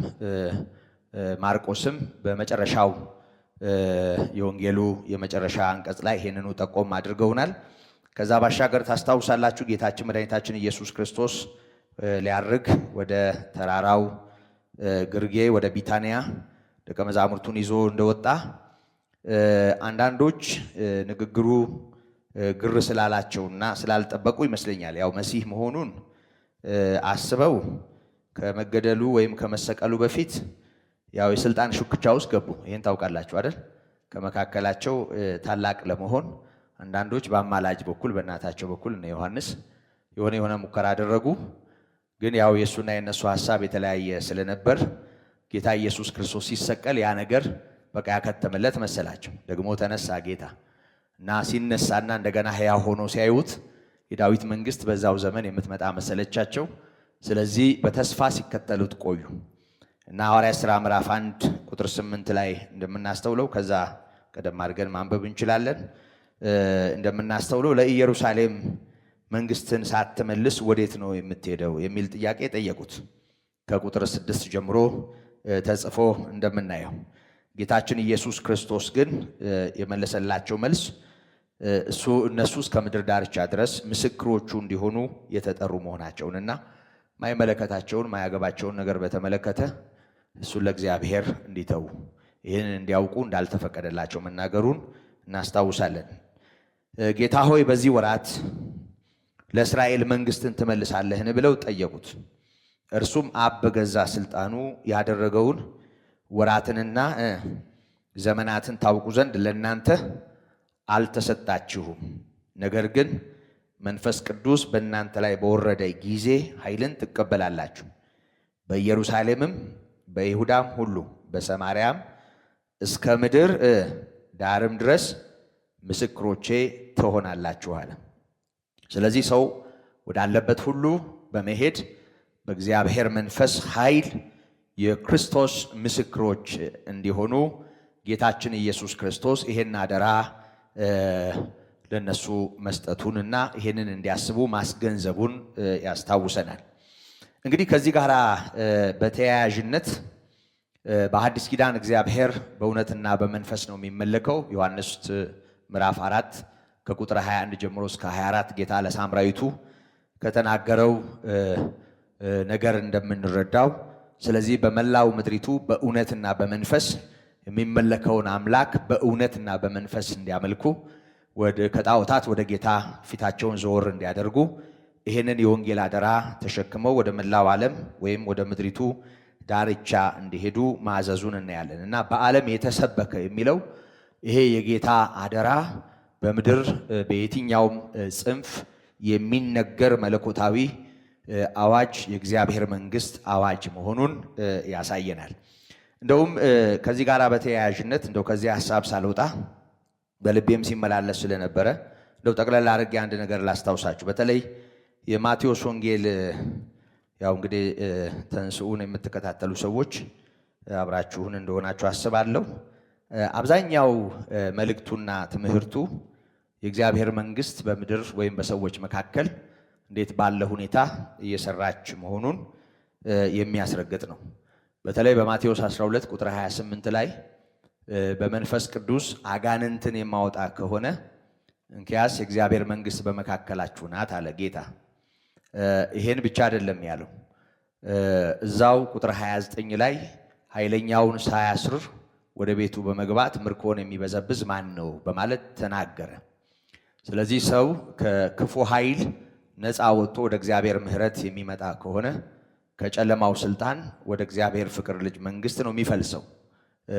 ማርቆስም በመጨረሻው የወንጌሉ የመጨረሻ አንቀጽ ላይ ይሄንኑ ጠቆም አድርገውናል። ከዛ ባሻገር ታስታውሳላችሁ ጌታችን መድኃኒታችን ኢየሱስ ክርስቶስ ሊያርግ ወደ ተራራው ግርጌ ወደ ቢታንያ ደቀ መዛሙርቱን ይዞ እንደወጣ አንዳንዶች ንግግሩ ግር ስላላቸውና ስላልጠበቁ ይመስለኛል ያው መሲህ መሆኑን አስበው ከመገደሉ ወይም ከመሰቀሉ በፊት ያው የስልጣን ሹክቻ ውስጥ ገቡ። ይሄን ታውቃላችሁ አይደል? ከመካከላቸው ታላቅ ለመሆን አንዳንዶች በአማላጅ በኩል በእናታቸው በኩል እነ ዮሐንስ የሆነ ሙከራ አደረጉ። ግን ያው የእሱና የነሱ ሐሳብ የተለያየ ስለነበር ጌታ ኢየሱስ ክርስቶስ ሲሰቀል ያ ነገር በቃ ያከተመለት መሰላቸው። ደግሞ ተነሳ ጌታ እና ሲነሳና እንደገና ሕያው ሆኖ ሲያዩት የዳዊት መንግስት በዛው ዘመን የምትመጣ መሰለቻቸው። ስለዚህ በተስፋ ሲከተሉት ቆዩ እና ሐዋርያት ሥራ ምዕራፍ 1 ቁጥር 8 ላይ እንደምናስተውለው ከዛ ቀደም አድርገን ማንበብ እንችላለን። እንደምናስተውለው ለኢየሩሳሌም መንግስትን ሳትመልስ ወዴት ነው የምትሄደው የሚል ጥያቄ ጠየቁት። ከቁጥር 6 ጀምሮ ተጽፎ እንደምናየው ጌታችን ኢየሱስ ክርስቶስ ግን የመለሰላቸው መልስ እነሱ እስከ ምድር ዳርቻ ድረስ ምስክሮቹ እንዲሆኑ የተጠሩ መሆናቸውንና ማይመለከታቸውን ማያገባቸውን ነገር በተመለከተ እሱን ለእግዚአብሔር እንዲተዉ ይህንን እንዲያውቁ እንዳልተፈቀደላቸው መናገሩን እናስታውሳለን። ጌታ ሆይ በዚህ ወራት ለእስራኤል መንግስትን ትመልሳለህን ብለው ጠየቁት። እርሱም አብ በገዛ ስልጣኑ ያደረገውን ወራትንና ዘመናትን ታውቁ ዘንድ ለእናንተ አልተሰጣችሁም። ነገር ግን መንፈስ ቅዱስ በእናንተ ላይ በወረደ ጊዜ ኃይልን ትቀበላላችሁ። በኢየሩሳሌምም በይሁዳም ሁሉ በሰማርያም እስከ ምድር ዳርም ድረስ ምስክሮቼ ትሆናላችሁ አለ። ስለዚህ ሰው ወዳለበት ሁሉ በመሄድ በእግዚአብሔር መንፈስ ኃይል የክርስቶስ ምስክሮች እንዲሆኑ ጌታችን ኢየሱስ ክርስቶስ ይሄን አደራ ለነሱ መስጠቱንና ይሄንን እንዲያስቡ ማስገንዘቡን ያስታውሰናል። እንግዲህ ከዚህ ጋር በተያያዥነት በሐዲስ ኪዳን እግዚአብሔር በእውነትና በመንፈስ ነው የሚመለከው። ዮሐንስ ምዕራፍ 4 ከቁጥር 21 ጀምሮ እስከ 24 ጌታ ለሳምራዊቱ ከተናገረው ነገር እንደምንረዳው ስለዚህ በመላው ምድሪቱ በእውነትና በመንፈስ የሚመለከውን አምላክ በእውነትና በመንፈስ እንዲያመልኩ ከጣዖታት ወደ ጌታ ፊታቸውን ዘወር እንዲያደርጉ ይህንን የወንጌል አደራ ተሸክመው ወደ መላው ዓለም ወይም ወደ ምድሪቱ ዳርቻ እንዲሄዱ ማዘዙን እናያለን እና በዓለም የተሰበከ የሚለው ይሄ የጌታ አደራ በምድር በየትኛውም ጽንፍ የሚነገር መለኮታዊ አዋጅ የእግዚአብሔር መንግስት አዋጅ መሆኑን ያሳየናል። እንደውም ከዚህ ጋር በተያያዥነት እንደው ከዚህ ሐሳብ ሳልወጣ በልቤም ሲመላለስ ስለነበረ እንደው ጠቅላላ አድርጌ አንድ ነገር ላስታውሳችሁ። በተለይ የማቴዎስ ወንጌል ያው እንግዲህ ተንስኡን የምትከታተሉ ሰዎች አብራችሁን እንደሆናችሁ አስባለሁ። አብዛኛው መልእክቱና ትምህርቱ የእግዚአብሔር መንግስት በምድር ወይም በሰዎች መካከል እንዴት ባለ ሁኔታ እየሰራች መሆኑን የሚያስረግጥ ነው። በተለይ በማቴዎስ 12 ቁጥር 28 ላይ በመንፈስ ቅዱስ አጋንንትን የማወጣ ከሆነ እንኪያስ የእግዚአብሔር መንግስት በመካከላችሁ ናት አለ ጌታ። ይሄን ብቻ አይደለም ያለው፣ እዛው ቁጥር 29 ላይ ኃይለኛውን ሳያስር ወደ ቤቱ በመግባት ምርኮን የሚበዘብዝ ማን ነው በማለት ተናገረ። ስለዚህ ሰው ከክፉ ኃይል ነፃ ወጥቶ ወደ እግዚአብሔር ምሕረት የሚመጣ ከሆነ ከጨለማው ስልጣን ወደ እግዚአብሔር ፍቅር ልጅ መንግስት ነው የሚፈልሰው።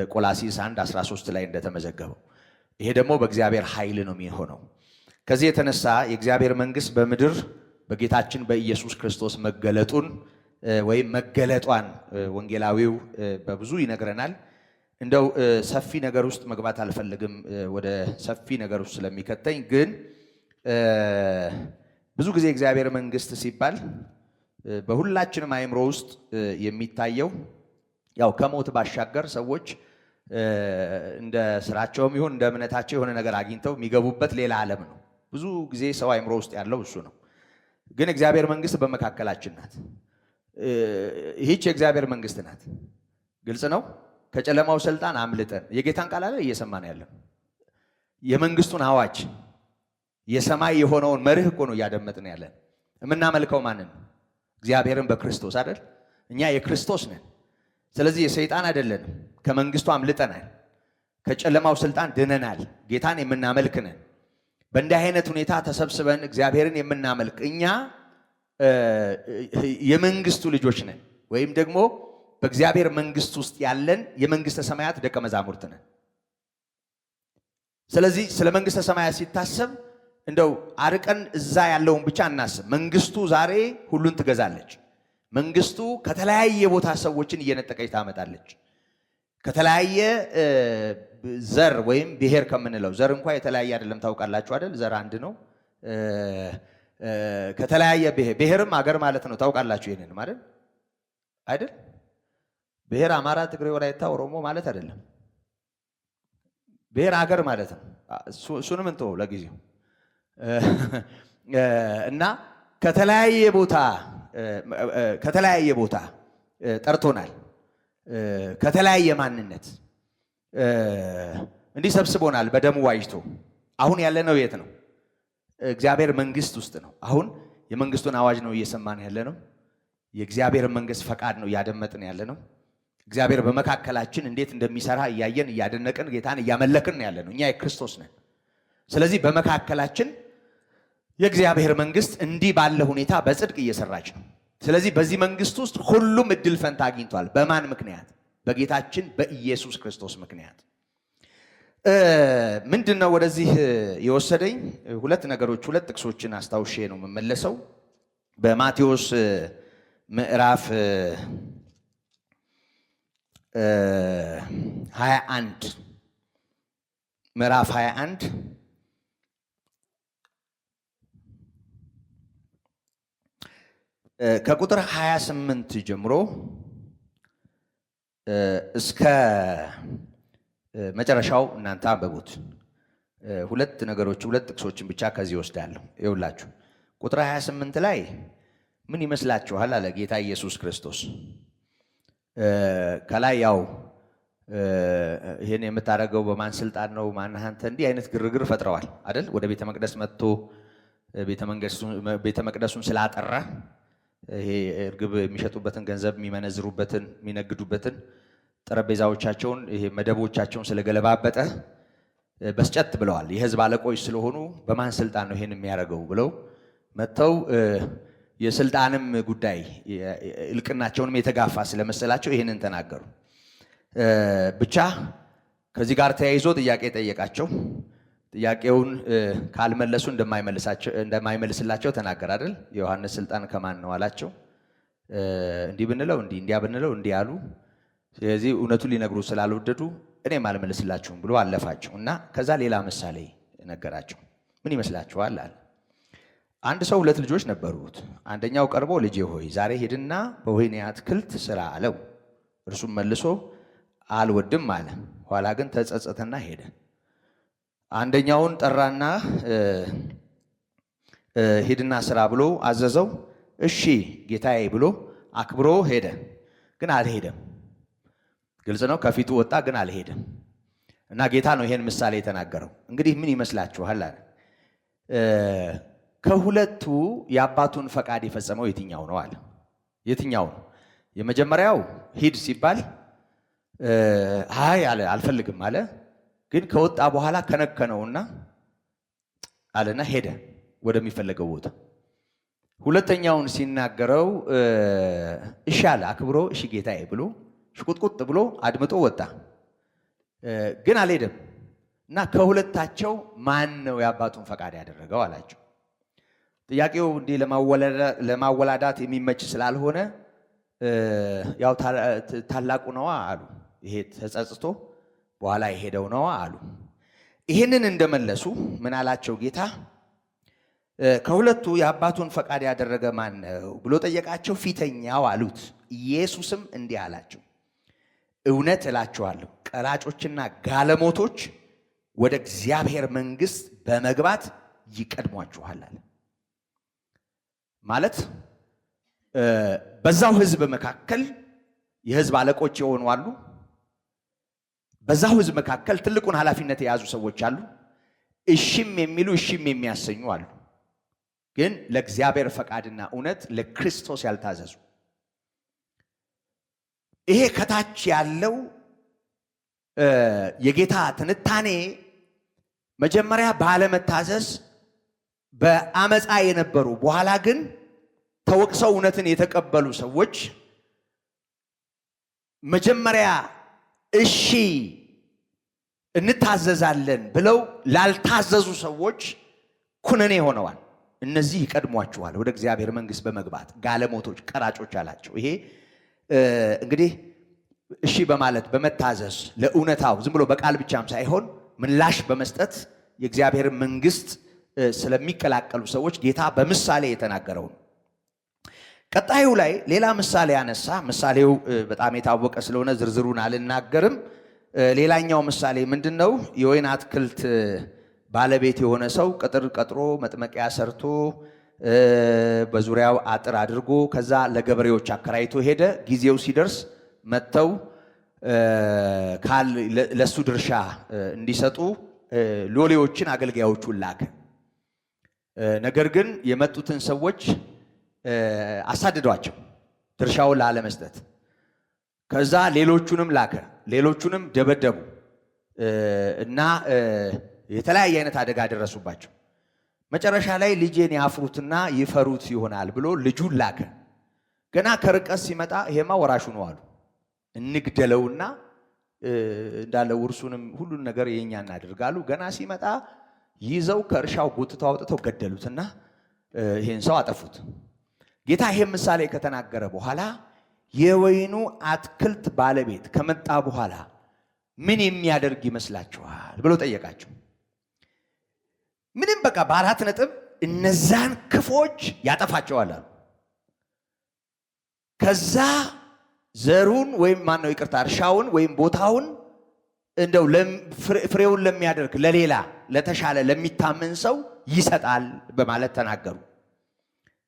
ቆላሲስ 1:13 ላይ እንደተመዘገበው ይሄ ደግሞ በእግዚአብሔር ኃይል ነው የሚሆነው። ከዚህ የተነሳ የእግዚአብሔር መንግስት በምድር በጌታችን በኢየሱስ ክርስቶስ መገለጡን ወይም መገለጧን ወንጌላዊው በብዙ ይነግረናል። እንደው ሰፊ ነገር ውስጥ መግባት አልፈልግም ወደ ሰፊ ነገር ውስጥ ስለሚከተኝ፣ ግን ብዙ ጊዜ እግዚአብሔር መንግስት ሲባል በሁላችንም አእምሮ ውስጥ የሚታየው ያው ከሞት ባሻገር ሰዎች እንደ ስራቸውም ይሁን እንደ እምነታቸው የሆነ ነገር አግኝተው የሚገቡበት ሌላ ዓለም ነው። ብዙ ጊዜ ሰው አእምሮ ውስጥ ያለው እሱ ነው። ግን እግዚአብሔር መንግስት በመካከላችን ናት። ይህች የእግዚአብሔር መንግስት ናት። ግልጽ ነው። ከጨለማው ስልጣን አምልጠን የጌታን ቃል አለ እየሰማን ያለን የመንግስቱን አዋጅ የሰማይ የሆነውን መርህ እኮ ነው እያደመጥን ያለን። የምናመልከው ማንን? እግዚአብሔርን በክርስቶስ አይደል? እኛ የክርስቶስ ነን። ስለዚህ የሰይጣን አይደለንም። ከመንግስቱ አምልጠናል። ከጨለማው ስልጣን ድነናል። ጌታን የምናመልክ ነን። በእንዲህ አይነት ሁኔታ ተሰብስበን እግዚአብሔርን የምናመልክ እኛ የመንግስቱ ልጆች ነን፣ ወይም ደግሞ በእግዚአብሔር መንግስት ውስጥ ያለን የመንግስተ ሰማያት ደቀ መዛሙርት ነን። ስለዚህ ስለ መንግስተ ሰማያት ሲታሰብ እንደው አርቀን እዛ ያለውን ብቻ እናስብ። መንግስቱ ዛሬ ሁሉን ትገዛለች። መንግስቱ ከተለያየ ቦታ ሰዎችን እየነጠቀች ታመጣለች። ከተለያየ ዘር ወይም ብሔር ከምንለው ዘር እንኳን የተለያየ አይደለም። ታውቃላችሁ አይደል? ዘር አንድ ነው። ከተለያየ ብሔርም አገር ማለት ነው። ታውቃላችሁ ይሄንን ማለት አይደል? ብሔር አማራ፣ ትግሬ፣ ወላይታ፣ ኦሮሞ ማለት አይደለም። ብሔር አገር ማለት ነው። እሱንም እንተው ለጊዜው እና ከተለያየ ቦታ ጠርቶናል። ከተለያየ ማንነት እንዲህ ሰብስቦናል በደሙ ዋጅቶ። አሁን ያለነው የት ነው? እግዚአብሔር መንግስት ውስጥ ነው። አሁን የመንግስቱን አዋጅ ነው እየሰማን ያለነው። የእግዚአብሔር መንግስት ፈቃድ ነው እያደመጥን ያለነው። እግዚአብሔር በመካከላችን እንዴት እንደሚሰራ እያየን እያደነቅን ጌታን እያመለክን ያለነው። እኛ የክርስቶስ ነን። ስለዚህ በመካከላችን የእግዚአብሔር መንግስት እንዲህ ባለ ሁኔታ በጽድቅ እየሰራች ነው። ስለዚህ በዚህ መንግስት ውስጥ ሁሉም እድል ፈንታ አግኝቷል። በማን ምክንያት? በጌታችን በኢየሱስ ክርስቶስ ምክንያት። ምንድነው ወደዚህ የወሰደኝ? ሁለት ነገሮች፣ ሁለት ጥቅሶችን አስታውሼ ነው የምመለሰው። በማቴዎስ ምዕራፍ 21 ምዕራፍ 21 ከቁጥር 28 ጀምሮ እስከ መጨረሻው እናንተ አንብቡት። ሁለት ነገሮች፣ ሁለት ጥቅሶችን ብቻ ከዚህ ወስዳለሁ። ይኸውላችሁ ቁጥር 28 ላይ ምን ይመስላችኋል አለ ጌታ ኢየሱስ ክርስቶስ። ከላይ ያው ይሄን የምታደርገው በማን ስልጣን ነው? ማነህ አንተ? እንዲህ አይነት ግርግር ፈጥረዋል አይደል? ወደ ቤተ መቅደስ መጥቶ ቤተ መቅደሱን ስላጠራ ይሄ እርግብ የሚሸጡበትን ገንዘብ የሚመነዝሩበትን የሚነግዱበትን ጠረጴዛዎቻቸውን ይሄ መደቦቻቸውን ስለገለባበጠ በስጨት ብለዋል። የሕዝብ አለቆች ስለሆኑ በማን ስልጣን ነው ይሄን የሚያደርገው ብለው መጥተው የስልጣንም ጉዳይ እልቅናቸውንም የተጋፋ ስለመሰላቸው ይሄንን ተናገሩ። ብቻ ከዚህ ጋር ተያይዞ ጥያቄ ጠየቃቸው። ጥያቄውን ካልመለሱ እንደማይመልስላቸው ተናገር አይደል? የዮሐንስ ስልጣን ከማን ነው አላቸው። እንዲህ ብንለው እንዲህ፣ እንዲያ ብንለው እንዲህ አሉ። ስለዚህ እውነቱን ሊነግሩ ስላልወደዱ እኔም አልመልስላችሁም ብሎ አለፋቸው እና ከዛ ሌላ ምሳሌ ነገራቸው። ምን ይመስላችኋል አለ። አንድ ሰው ሁለት ልጆች ነበሩት። አንደኛው ቀርቦ ልጄ ሆይ ዛሬ ሄድና በወይኔ አትክልት ስራ አለው። እርሱም መልሶ አልወድም አለ። ኋላ ግን ተጸጸተና ሄደ። አንደኛውን ጠራና ሄድና ስራ ብሎ አዘዘው። እሺ ጌታዬ ብሎ አክብሮ ሄደ። ግን አልሄደም። ግልጽ ነው። ከፊቱ ወጣ ግን አልሄደም። እና ጌታ ነው ይሄን ምሳሌ የተናገረው። እንግዲህ ምን ይመስላችኋል አለ። ከሁለቱ የአባቱን ፈቃድ የፈጸመው የትኛው ነው አለ። የትኛው ነው? የመጀመሪያው ሂድ ሲባል አይ አለ አልፈልግም አለ። ግን ከወጣ በኋላ ከነከነውና አለና ሄደ ወደሚፈለገው ቦታ። ሁለተኛውን ሲናገረው እሺ አለ አክብሮ እሺ ጌታዬ ብሎ ሽቁጥቁጥ ብሎ አድምጦ ወጣ። ግን አልሄደም። እና ከሁለታቸው ማን ነው የአባቱን ፈቃድ ያደረገው አላቸው። ጥያቄው እንዲህ ለማወላዳት የሚመች ስላልሆነ ያው ታላቁ ነዋ አሉ። ይሄ ተጸጽቶ በኋላ የሄደው ነዋ አሉ። ይሄንን እንደመለሱ ምን አላቸው ጌታ? ከሁለቱ የአባቱን ፈቃድ ያደረገ ማን ነው ብሎ ጠየቃቸው። ፊተኛው አሉት። ኢየሱስም እንዲህ አላቸው፣ እውነት እላችኋለሁ ቀራጮችና ጋለሞቶች ወደ እግዚአብሔር መንግሥት በመግባት ይቀድሟችኋል አለ። ማለት በዛው ሕዝብ መካከል የሕዝብ አለቆች የሆኑ አሉ። በዛው ሕዝብ መካከል ትልቁን ኃላፊነት የያዙ ሰዎች አሉ። እሺም የሚሉ እሺም የሚያሰኙ አሉ። ግን ለእግዚአብሔር ፈቃድና እውነት ለክርስቶስ ያልታዘዙ። ይሄ ከታች ያለው የጌታ ትንታኔ መጀመሪያ ባለመታዘዝ በአመፃ የነበሩ በኋላ ግን ተወቅሰው እውነትን የተቀበሉ ሰዎች መጀመሪያ እሺ እንታዘዛለን ብለው ላልታዘዙ ሰዎች ኩነኔ ሆነዋል። እነዚህ ይቀድሟችኋል ወደ እግዚአብሔር መንግሥት በመግባት ጋለሞቶች፣ ቀራጮች አላቸው። ይሄ እንግዲህ እሺ በማለት በመታዘዝ ለእውነታው ዝም ብሎ በቃል ብቻም ሳይሆን ምላሽ በመስጠት የእግዚአብሔር መንግሥት ስለሚቀላቀሉ ሰዎች ጌታ በምሳሌ የተናገረው ነው። ቀጣዩ ላይ ሌላ ምሳሌ ያነሳ። ምሳሌው በጣም የታወቀ ስለሆነ ዝርዝሩን አልናገርም። ሌላኛው ምሳሌ ምንድነው? የወይን አትክልት ባለቤት የሆነ ሰው ቅጥር ቀጥሮ መጥመቂያ ሰርቶ በዙሪያው አጥር አድርጎ ከዛ ለገበሬዎች አከራይቶ ሄደ። ጊዜው ሲደርስ መጥተው ለሱ ድርሻ እንዲሰጡ ሎሌዎችን አገልጋዮቹን ላከ። ነገር ግን የመጡትን ሰዎች አሳድዷቸው ድርሻውን ላለመስጠት። ከዛ ሌሎቹንም ላከ። ሌሎቹንም ደበደቡ እና የተለያየ አይነት አደጋ ደረሱባቸው። መጨረሻ ላይ ልጄን ያፍሩትና ይፈሩት ይሆናል ብሎ ልጁን ላከ። ገና ከርቀት ሲመጣ ይሄማ ወራሹ ነው አሉ። እንግደለውና እንዳለ ውርሱንም ሁሉን ነገር የኛ እናድርጋሉ። ገና ሲመጣ ይዘው ከእርሻው ጎትተው አውጥተው ገደሉትና ይሄን ሰው አጠፉት። ጌታ ይሄን ምሳሌ ከተናገረ በኋላ የወይኑ አትክልት ባለቤት ከመጣ በኋላ ምን የሚያደርግ ይመስላችኋል ብሎ ጠየቃቸው። ምንም በቃ በአራት ነጥብ እነዛን ክፎች ያጠፋቸዋል አሉ። ከዛ ዘሩን ወይም ማነው ይቅርታ እርሻውን ወይም ቦታውን እንደው ፍሬውን ለሚያደርግ ለሌላ ለተሻለ ለሚታመን ሰው ይሰጣል በማለት ተናገሩ።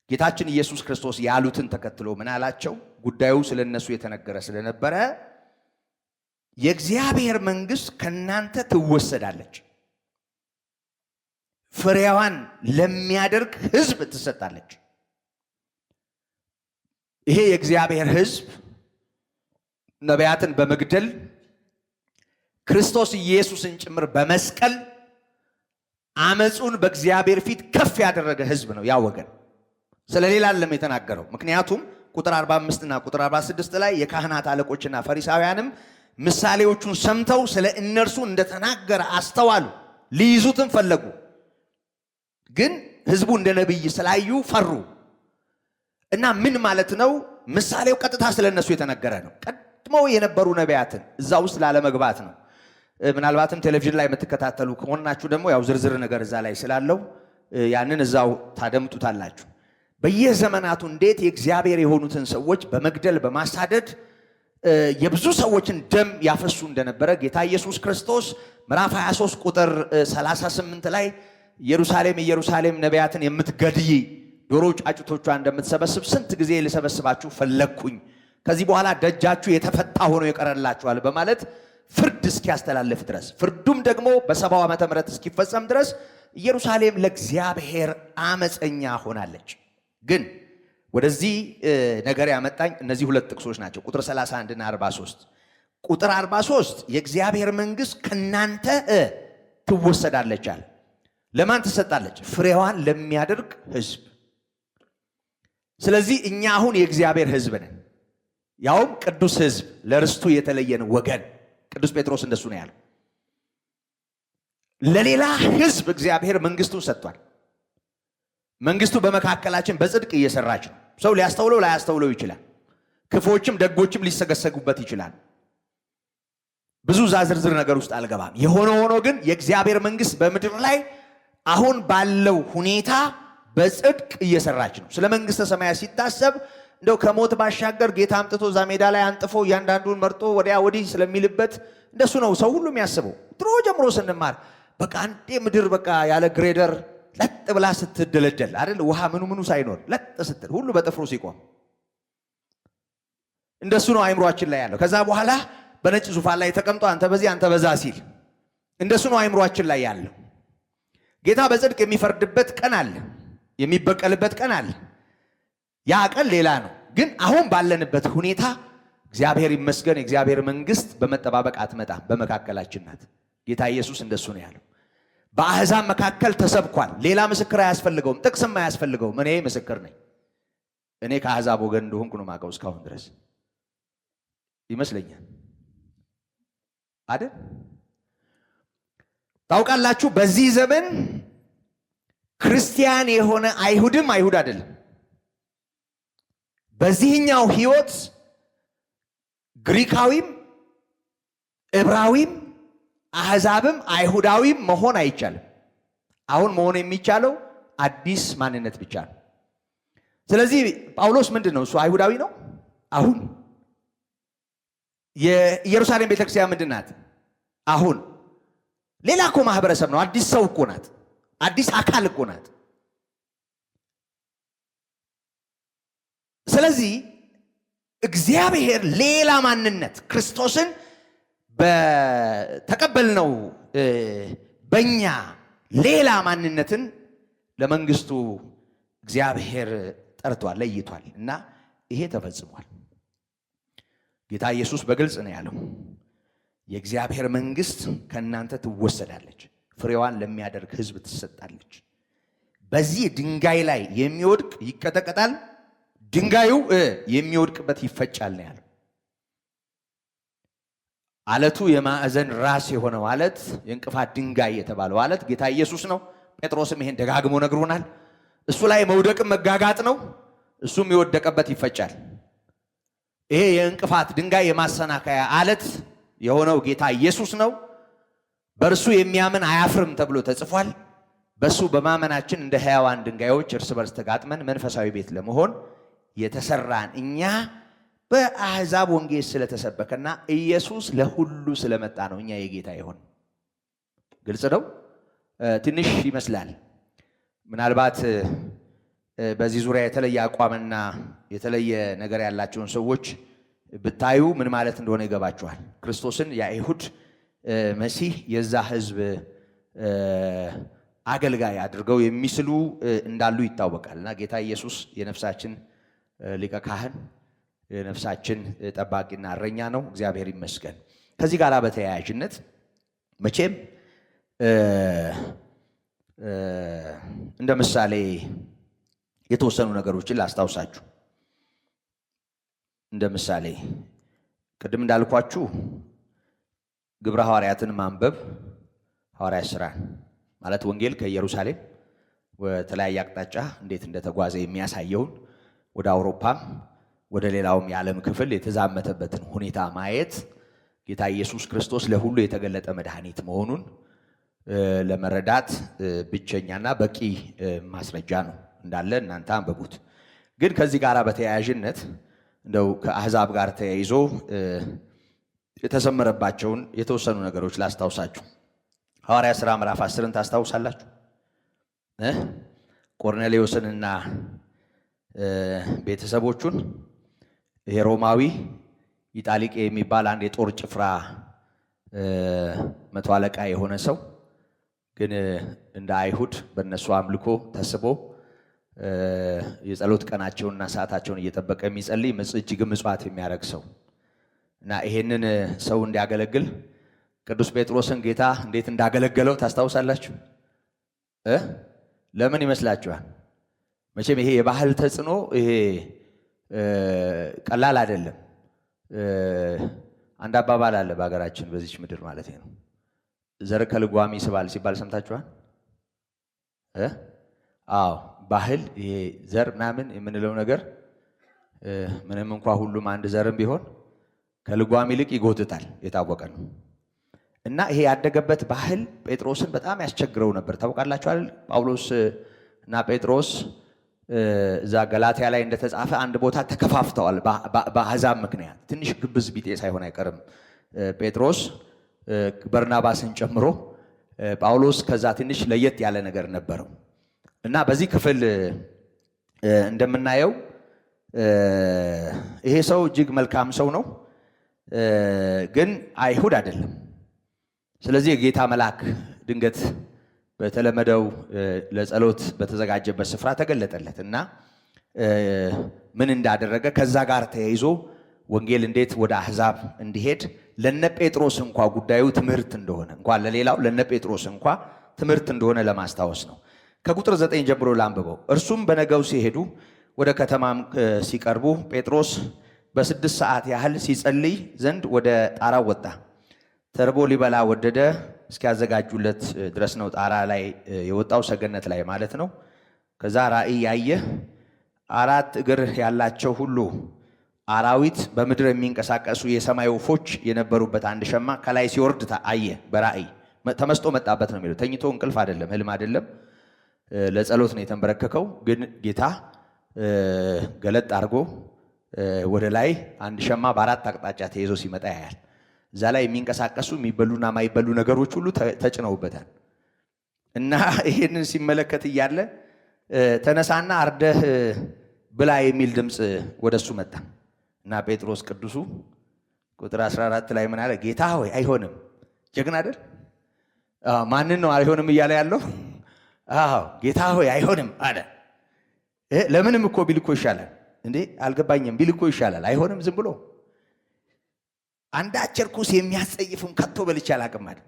ጌታችን ኢየሱስ ክርስቶስ ያሉትን ተከትሎ ምን አላቸው? ጉዳዩ ስለነሱ የተነገረ ስለነበረ የእግዚአብሔር መንግሥት ከናንተ ትወሰዳለች፣ ፍሬዋን ለሚያደርግ ሕዝብ ትሰጣለች። ይሄ የእግዚአብሔር ሕዝብ ነቢያትን በመግደል ክርስቶስ ኢየሱስን ጭምር በመስቀል አመጹን በእግዚአብሔር ፊት ከፍ ያደረገ ሕዝብ ነው ያ ወገን። ስለሌላ ዓለም የተናገረው ምክንያቱም ቁጥር 45 እና ቁጥር 46 ላይ የካህናት አለቆችና ፈሪሳውያንም ምሳሌዎቹን ሰምተው ስለ እነርሱ እንደተናገረ አስተዋሉ፣ ሊይዙትም ፈለጉ። ግን ሕዝቡ እንደ ነቢይ ስላዩ ፈሩ። እና ምን ማለት ነው? ምሳሌው ቀጥታ ስለ እነሱ የተነገረ ነው። ቀድመው የነበሩ ነቢያትን እዛ ውስጥ ላለመግባት ነው። ምናልባትም ቴሌቪዥን ላይ የምትከታተሉ ከሆናችሁ ደግሞ ያው ዝርዝር ነገር እዛ ላይ ስላለው ያንን እዛው ታደምጡታላችሁ። በየዘመናቱ እንዴት የእግዚአብሔር የሆኑትን ሰዎች በመግደል በማሳደድ የብዙ ሰዎችን ደም ያፈሱ እንደነበረ ጌታ ኢየሱስ ክርስቶስ ምዕራፍ 23 ቁጥር 38 ላይ ኢየሩሳሌም ኢየሩሳሌም ነቢያትን የምትገድይ ዶሮ ጫጩቶቿ እንደምትሰበስብ ስንት ጊዜ ልሰበስባችሁ ፈለግኩኝ፣ ከዚህ በኋላ ደጃችሁ የተፈታ ሆኖ ይቀርላችኋል በማለት ፍርድ እስኪያስተላልፍ ድረስ ፍርዱም ደግሞ በ70 ዓመተ ምህረት እስኪፈጸም ድረስ ኢየሩሳሌም ለእግዚአብሔር አመፀኛ ሆናለች። ግን ወደዚህ ነገር ያመጣኝ እነዚህ ሁለት ጥቅሶች ናቸው። ቁጥር 31 እና 43። ቁጥር 43 የእግዚአብሔር መንግሥት ከናንተ ትወሰዳለች አለ። ለማን ትሰጣለች? ፍሬዋን ለሚያደርግ ሕዝብ። ስለዚህ እኛ አሁን የእግዚአብሔር ሕዝብ ነን፣ ያውም ቅዱስ ሕዝብ፣ ለርስቱ የተለየን ወገን። ቅዱስ ጴጥሮስ እንደሱ ነው ያለው። ለሌላ ህዝብ እግዚአብሔር መንግስቱን ሰጥቷል። መንግስቱ በመካከላችን በጽድቅ እየሰራች ነው። ሰው ሊያስተውለው ላያስተውለው ይችላል። ክፎችም ደጎችም ሊሰገሰጉበት ይችላል። ብዙ ዝርዝር ነገር ውስጥ አልገባም። የሆነ ሆኖ ግን የእግዚአብሔር መንግስት በምድር ላይ አሁን ባለው ሁኔታ በጽድቅ እየሰራች ነው። ስለ መንግስተ ሰማያት ሲታሰብ እንደው ከሞት ባሻገር ጌታ አምጥቶ እዛ ሜዳ ላይ አንጥፎ እያንዳንዱን መርጦ ወዲያ ወዲህ ስለሚልበት እንደሱ ነው ሰው ሁሉ የሚያስበው። ድሮ ጀምሮ ስንማር በቃ አንዴ ምድር በቃ ያለ ግሬደር ለጥ ብላ ስትደለደል አይደል? ውሃ ምኑ ሳይኖር ለጥ ስትል ሁሉ በጥፍሩ ሲቆም እንደሱ ነው አይምሮአችን ላይ ያለው። ከዛ በኋላ በነጭ ዙፋን ላይ ተቀምጦ አንተ በዚህ አንተ በዛ ሲል እንደሱ ነው አይምሮአችን ላይ ያለው። ጌታ በጽድቅ የሚፈርድበት ቀን አለ፣ የሚበቀልበት ቀን አለ። ያ ቀን ሌላ ነው። ግን አሁን ባለንበት ሁኔታ እግዚአብሔር ይመስገን የእግዚአብሔር መንግስት በመጠባበቅ አትመጣም፣ በመካከላችን ናት። ጌታ ኢየሱስ እንደሱ ነው ያለው። በአሕዛብ መካከል ተሰብኳል። ሌላ ምስክር አያስፈልገውም፣ ጥቅስም አያስፈልገውም። እኔ ምስክር ነኝ። እኔ ከአሕዛብ ወገን እንደሆንኩ ነው የማውቀው እስካሁን ድረስ ይመስለኛል አይደል? ታውቃላችሁ በዚህ ዘመን ክርስቲያን የሆነ አይሁድም አይሁድ አይደለም። በዚህኛው ህይወት ግሪካዊም ዕብራዊም አሕዛብም አይሁዳዊም መሆን አይቻልም። አሁን መሆን የሚቻለው አዲስ ማንነት ብቻ ነው። ስለዚህ ጳውሎስ ምንድን ነው? እሱ አይሁዳዊ ነው። አሁን የኢየሩሳሌም ቤተክርስቲያን ምንድን ናት? አሁን ሌላ እኮ ማህበረሰብ ነው። አዲስ ሰው እኮ ናት። አዲስ አካል እኮ ናት። ስለዚህ እግዚአብሔር ሌላ ማንነት ክርስቶስን በተቀበልነው በእኛ ሌላ ማንነትን ለመንግስቱ እግዚአብሔር ጠርቷል፣ ለይቷል እና ይሄ ተፈጽሟል። ጌታ ኢየሱስ በግልጽ ነው ያለው፣ የእግዚአብሔር መንግስት ከእናንተ ትወሰዳለች፣ ፍሬዋን ለሚያደርግ ህዝብ ትሰጣለች። በዚህ ድንጋይ ላይ የሚወድቅ ይቀጠቀጣል፣ ድንጋዩ የሚወድቅበት ይፈጫል ነው ያለው። አለቱ የማዕዘን ራስ የሆነው አለት፣ የእንቅፋት ድንጋይ የተባለው አለት ጌታ ኢየሱስ ነው። ጴጥሮስም ይሄን ደጋግሞ ነግሮናል። እሱ ላይ መውደቅም መጋጋጥ ነው። እሱም የወደቀበት ይፈጫል። ይሄ የእንቅፋት ድንጋይ የማሰናከያ አለት የሆነው ጌታ ኢየሱስ ነው። በእርሱ የሚያምን አያፍርም ተብሎ ተጽፏል። በእሱ በማመናችን እንደ ሕያዋን ድንጋዮች እርስ በርስ ተጋጥመን መንፈሳዊ ቤት ለመሆን የተሰራን እኛ በአሕዛብ ወንጌል ስለተሰበከና ኢየሱስ ለሁሉ ስለመጣ ነው እኛ የጌታ ይሆን። ግልጽ ነው። ትንሽ ይመስላል። ምናልባት በዚህ ዙሪያ የተለየ አቋምና የተለየ ነገር ያላቸውን ሰዎች ብታዩ ምን ማለት እንደሆነ ይገባቸዋል። ክርስቶስን የአይሁድ መሲህ የዛ ህዝብ አገልጋይ አድርገው የሚስሉ እንዳሉ ይታወቃል። እና ጌታ ኢየሱስ የነፍሳችን ሊቀ ካህን የነፍሳችን ጠባቂና እረኛ ነው። እግዚአብሔር ይመስገን። ከዚህ ጋር በተያያዥነት መቼም እንደ ምሳሌ የተወሰኑ ነገሮችን ላስታውሳችሁ። እንደ ምሳሌ ቅድም እንዳልኳችሁ ግብረ ሐዋርያትን ማንበብ ሐዋርያት ሥራ ማለት ወንጌል ከኢየሩሳሌም ወተለያየ አቅጣጫ እንዴት እንደተጓዘ የሚያሳየውን ወደ አውሮፓም ወደ ሌላውም የዓለም ክፍል የተዛመተበትን ሁኔታ ማየት ጌታ ኢየሱስ ክርስቶስ ለሁሉ የተገለጠ መድኃኒት መሆኑን ለመረዳት ብቸኛና በቂ ማስረጃ ነው። እንዳለ እናንተ አንብቡት። ግን ከዚህ ጋር በተያያዥነት እንደው ከአሕዛብ ጋር ተያይዞ የተሰመረባቸውን የተወሰኑ ነገሮች ላስታውሳችሁ። ሐዋርያት ሥራ ምዕራፍ 10ን ታስታውሳላችሁ? ቆርኔሌዎስንና ቤተሰቦቹን ይሄ ሮማዊ ኢጣሊቄ የሚባል አንድ የጦር ጭፍራ መቶ አለቃ የሆነ ሰው ግን እንደ አይሁድ በእነሱ አምልኮ ተስቦ የጸሎት ቀናቸውንና ሰዓታቸውን እየጠበቀ የሚጸልይ እጅግ ምጽዋት የሚያደርግ ሰው እና ይሄንን ሰው እንዲያገለግል ቅዱስ ጴጥሮስን ጌታ እንዴት እንዳገለገለው ታስታውሳላችሁ? ለምን ይመስላችኋል? መቼም ይሄ የባህል ተጽዕኖ ይሄ ቀላል አይደለም። አንድ አባባል አለ በሀገራችን በዚች ምድር ማለት ነው፣ ዘር ከልጓም ይስባል ሲባል ሰምታችኋል? አዎ ባህል ይሄ ዘር ምናምን የምንለው ነገር ምንም እንኳን ሁሉም አንድ ዘርም ቢሆን ከልጓም ይልቅ ይጎትታል፣ የታወቀ ነው። እና ይሄ ያደገበት ባህል ጴጥሮስን በጣም ያስቸግረው ነበር። ታውቃላችሁ አይደል? ጳውሎስ እና ጴጥሮስ እዛ ገላትያ ላይ እንደተጻፈ አንድ ቦታ ተከፋፍተዋል በአሕዛብ ምክንያት። ትንሽ ግብዝ ቢጤ ሳይሆን አይቀርም ጴጥሮስ በርናባስን ጨምሮ። ጳውሎስ ከዛ ትንሽ ለየት ያለ ነገር ነበረው እና በዚህ ክፍል እንደምናየው ይሄ ሰው እጅግ መልካም ሰው ነው፣ ግን አይሁድ አይደለም። ስለዚህ የጌታ መልአክ ድንገት በተለመደው ለጸሎት በተዘጋጀበት ስፍራ ተገለጠለት እና ምን እንዳደረገ ከዛ ጋር ተያይዞ ወንጌል እንዴት ወደ አሕዛብ እንዲሄድ ለነ ጴጥሮስ እንኳ ጉዳዩ ትምህርት እንደሆነ እንኳን ለሌላው ለነ ጴጥሮስ እንኳ ትምህርት እንደሆነ ለማስታወስ ነው። ከቁጥር 9 ጀምሮ ላንብበው። እርሱም በነገው ሲሄዱ ወደ ከተማም ሲቀርቡ ጴጥሮስ በ6 ሰዓት ያህል ሲጸልይ ዘንድ ወደ ጣራው ወጣ። ተርቦ ሊበላ ወደደ። እስኪያዘጋጁለት ድረስ ነው ጣራ ላይ የወጣው፣ ሰገነት ላይ ማለት ነው። ከዛ ራእይ ያየ 4 እግር ያላቸው ሁሉ አራዊት፣ በምድር የሚንቀሳቀሱ የሰማይ ወፎች የነበሩበት አንድ ሸማ ከላይ ሲወርድ አየ። በራእይ ተመስጦ መጣበት ነው የሚለው። ተኝቶ እንቅልፍ አይደለም፣ ህልም አይደለም። ለጸሎት ነው የተንበረከከው። ግን ጌታ ገለጥ አድርጎ ወደ ላይ አንድ ሸማ በ4 አቅጣጫ ተይዞ ሲመጣ ያያል። እዛ ላይ የሚንቀሳቀሱ የሚበሉና ማይበሉ ነገሮች ሁሉ ተጭነውበታል። እና ይሄንን ሲመለከት እያለ ተነሳና አርደህ ብላ የሚል ድምፅ ወደሱ መጣ። እና ጴጥሮስ ቅዱሱ ቁጥር 14 ላይ ምን አለ? ጌታ ሆይ አይሆንም። ጀግና አይደል? ማንን ነው አይሆንም እያለ ያለው? ጌታ ሆይ አይሆንም አለ። ለምንም እኮ ቢል እኮ ይሻላል እንዴ? አልገባኝም ቢል እኮ ይሻላል። አይሆንም ዝም ብሎ አንዳች ርኩስ የሚያስጸይፍም ከቶ በልቼ አላውቅም አለ።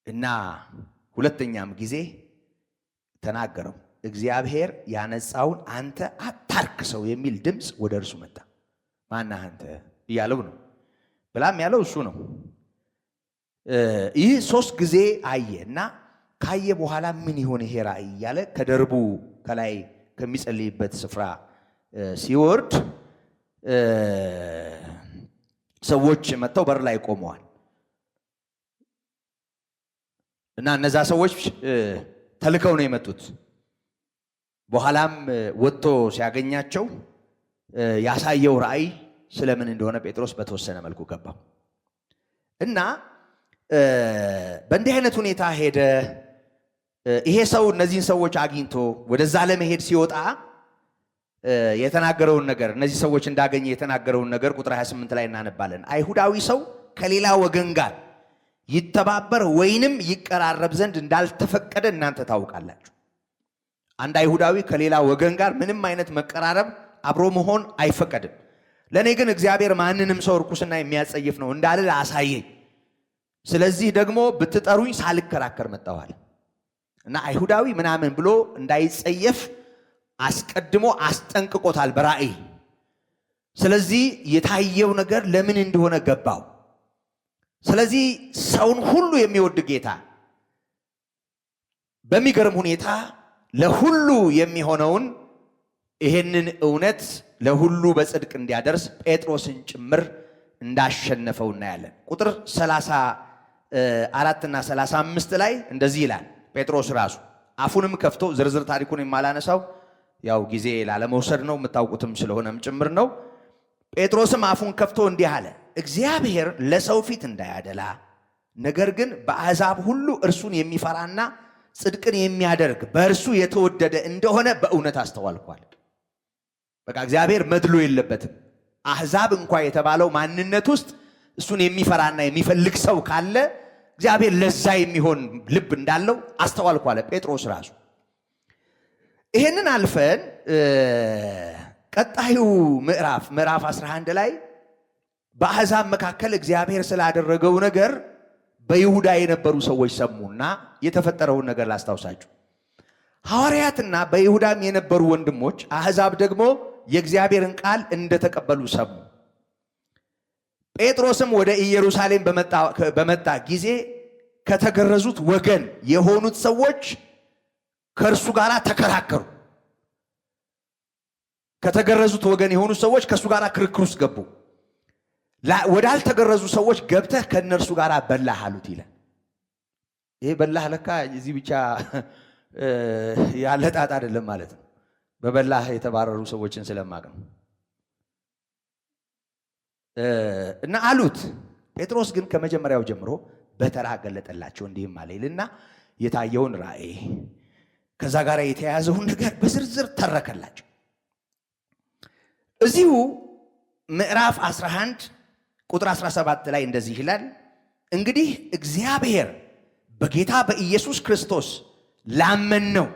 እና ሁለተኛም ጊዜ ተናገረው፣ እግዚአብሔር ያነጻውን አንተ አታርክሰው የሚል ድምፅ ወደ እርሱ መጣ። ማነህ አንተ እያለው ነው። ብላም ያለው እሱ ነው። ይህ 3 ጊዜ አየ እና ካየ በኋላ ምን ይሆን ይሄ ራእይ እያለ ከደርቡ ከላይ ከሚጸልይበት ስፍራ ሲወርድ ሰዎች መጥተው በር ላይ ቆመዋል። እና እነዛ ሰዎች ተልከው ነው የመጡት። በኋላም ወጥቶ ሲያገኛቸው ያሳየው ራእይ ስለምን እንደሆነ ጴጥሮስ በተወሰነ መልኩ ገባው። እና በእንዲህ አይነት ሁኔታ ሄደ። ይሄ ሰው እነዚህን ሰዎች አግኝቶ ወደዛ ለመሄድ ሲወጣ የተናገረውን ነገር እነዚህ ሰዎች እንዳገኘ የተናገረውን ነገር ቁጥር 28 ላይ እናነባለን። አይሁዳዊ ሰው ከሌላ ወገን ጋር ይተባበር ወይንም ይቀራረብ ዘንድ እንዳልተፈቀደ እናንተ ታውቃላችሁ። አንድ አይሁዳዊ ከሌላ ወገን ጋር ምንም አይነት መቀራረብ አብሮ መሆን አይፈቀድም። ለእኔ ግን እግዚአብሔር ማንንም ሰው ርኩስና የሚያጸይፍ ነው እንዳልል አሳየኝ። ስለዚህ ደግሞ ብትጠሩኝ ሳልከራከር መጣኋል። እና አይሁዳዊ ምናምን ብሎ እንዳይጸየፍ አስቀድሞ አስጠንቅቆታል በራእይ። ስለዚህ የታየው ነገር ለምን እንደሆነ ገባው። ስለዚህ ሰውን ሁሉ የሚወድ ጌታ በሚገርም ሁኔታ ለሁሉ የሚሆነውን ይሄንን እውነት ለሁሉ በጽድቅ እንዲያደርስ ጴጥሮስን ጭምር እንዳሸነፈው እናያለን። ቁጥር 34 እና 35 ላይ እንደዚህ ይላል። ጴጥሮስ ራሱ አፉንም ከፍቶ ዝርዝር ታሪኩን የማላነሳው ያው ጊዜ ላለመውሰድ ነው፣ የምታውቁትም ስለሆነም ጭምር ነው። ጴጥሮስም አፉን ከፍቶ እንዲህ አለ፣ እግዚአብሔር ለሰው ፊት እንዳያደላ ነገር ግን በአሕዛብ ሁሉ እርሱን የሚፈራና ጽድቅን የሚያደርግ በእርሱ የተወደደ እንደሆነ በእውነት አስተዋልኳል። በቃ እግዚአብሔር መድሎ የለበትም። አሕዛብ እንኳ የተባለው ማንነት ውስጥ እሱን የሚፈራና የሚፈልግ ሰው ካለ እግዚአብሔር ለዛ የሚሆን ልብ እንዳለው አስተዋልኳል ጴጥሮስ ራሱ። ይሄንን አልፈን ቀጣዩ ምዕራፍ 11 ላይ በአሕዛብ መካከል እግዚአብሔር ስላደረገው ነገር በይሁዳ የነበሩ ሰዎች ሰሙና የተፈጠረውን ነገር ላስታውሳችሁ። ሐዋርያትና በይሁዳም የነበሩ ወንድሞች አሕዛብ ደግሞ የእግዚአብሔርን ቃል እንደተቀበሉ ሰሙ። ጴጥሮስም ወደ ኢየሩሳሌም በመጣ ጊዜ ከተገረዙት ወገን የሆኑት ሰዎች ከእርሱ ጋር ተከራከሩ። ከተገረዙት ወገን የሆኑት ሰዎች ከእሱ ጋር ክርክር ውስጥ ገቡ። ወዳልተገረዙ ሰዎች ገብተህ ከእነርሱ ጋር በላህ አሉት ይላል። ይሄ በላህ ለካ እዚህ ብቻ ያለ ጣጣ አይደለም ማለት ነው። በበላህ የተባረሩ ሰዎችን ስለማቅ ነው። እና አሉት። ጴጥሮስ ግን ከመጀመሪያው ጀምሮ በተራ ገለጠላቸው እንዲህም አለ ይልና የታየውን ራእይ ከዛ ጋር የተያያዘውን ነገር በዝርዝር ተረከላቸው። እዚሁ ምዕራፍ 11 ቁጥር 17 ላይ እንደዚህ ይላል፣ እንግዲህ እግዚአብሔር በጌታ በኢየሱስ ክርስቶስ ላመንነው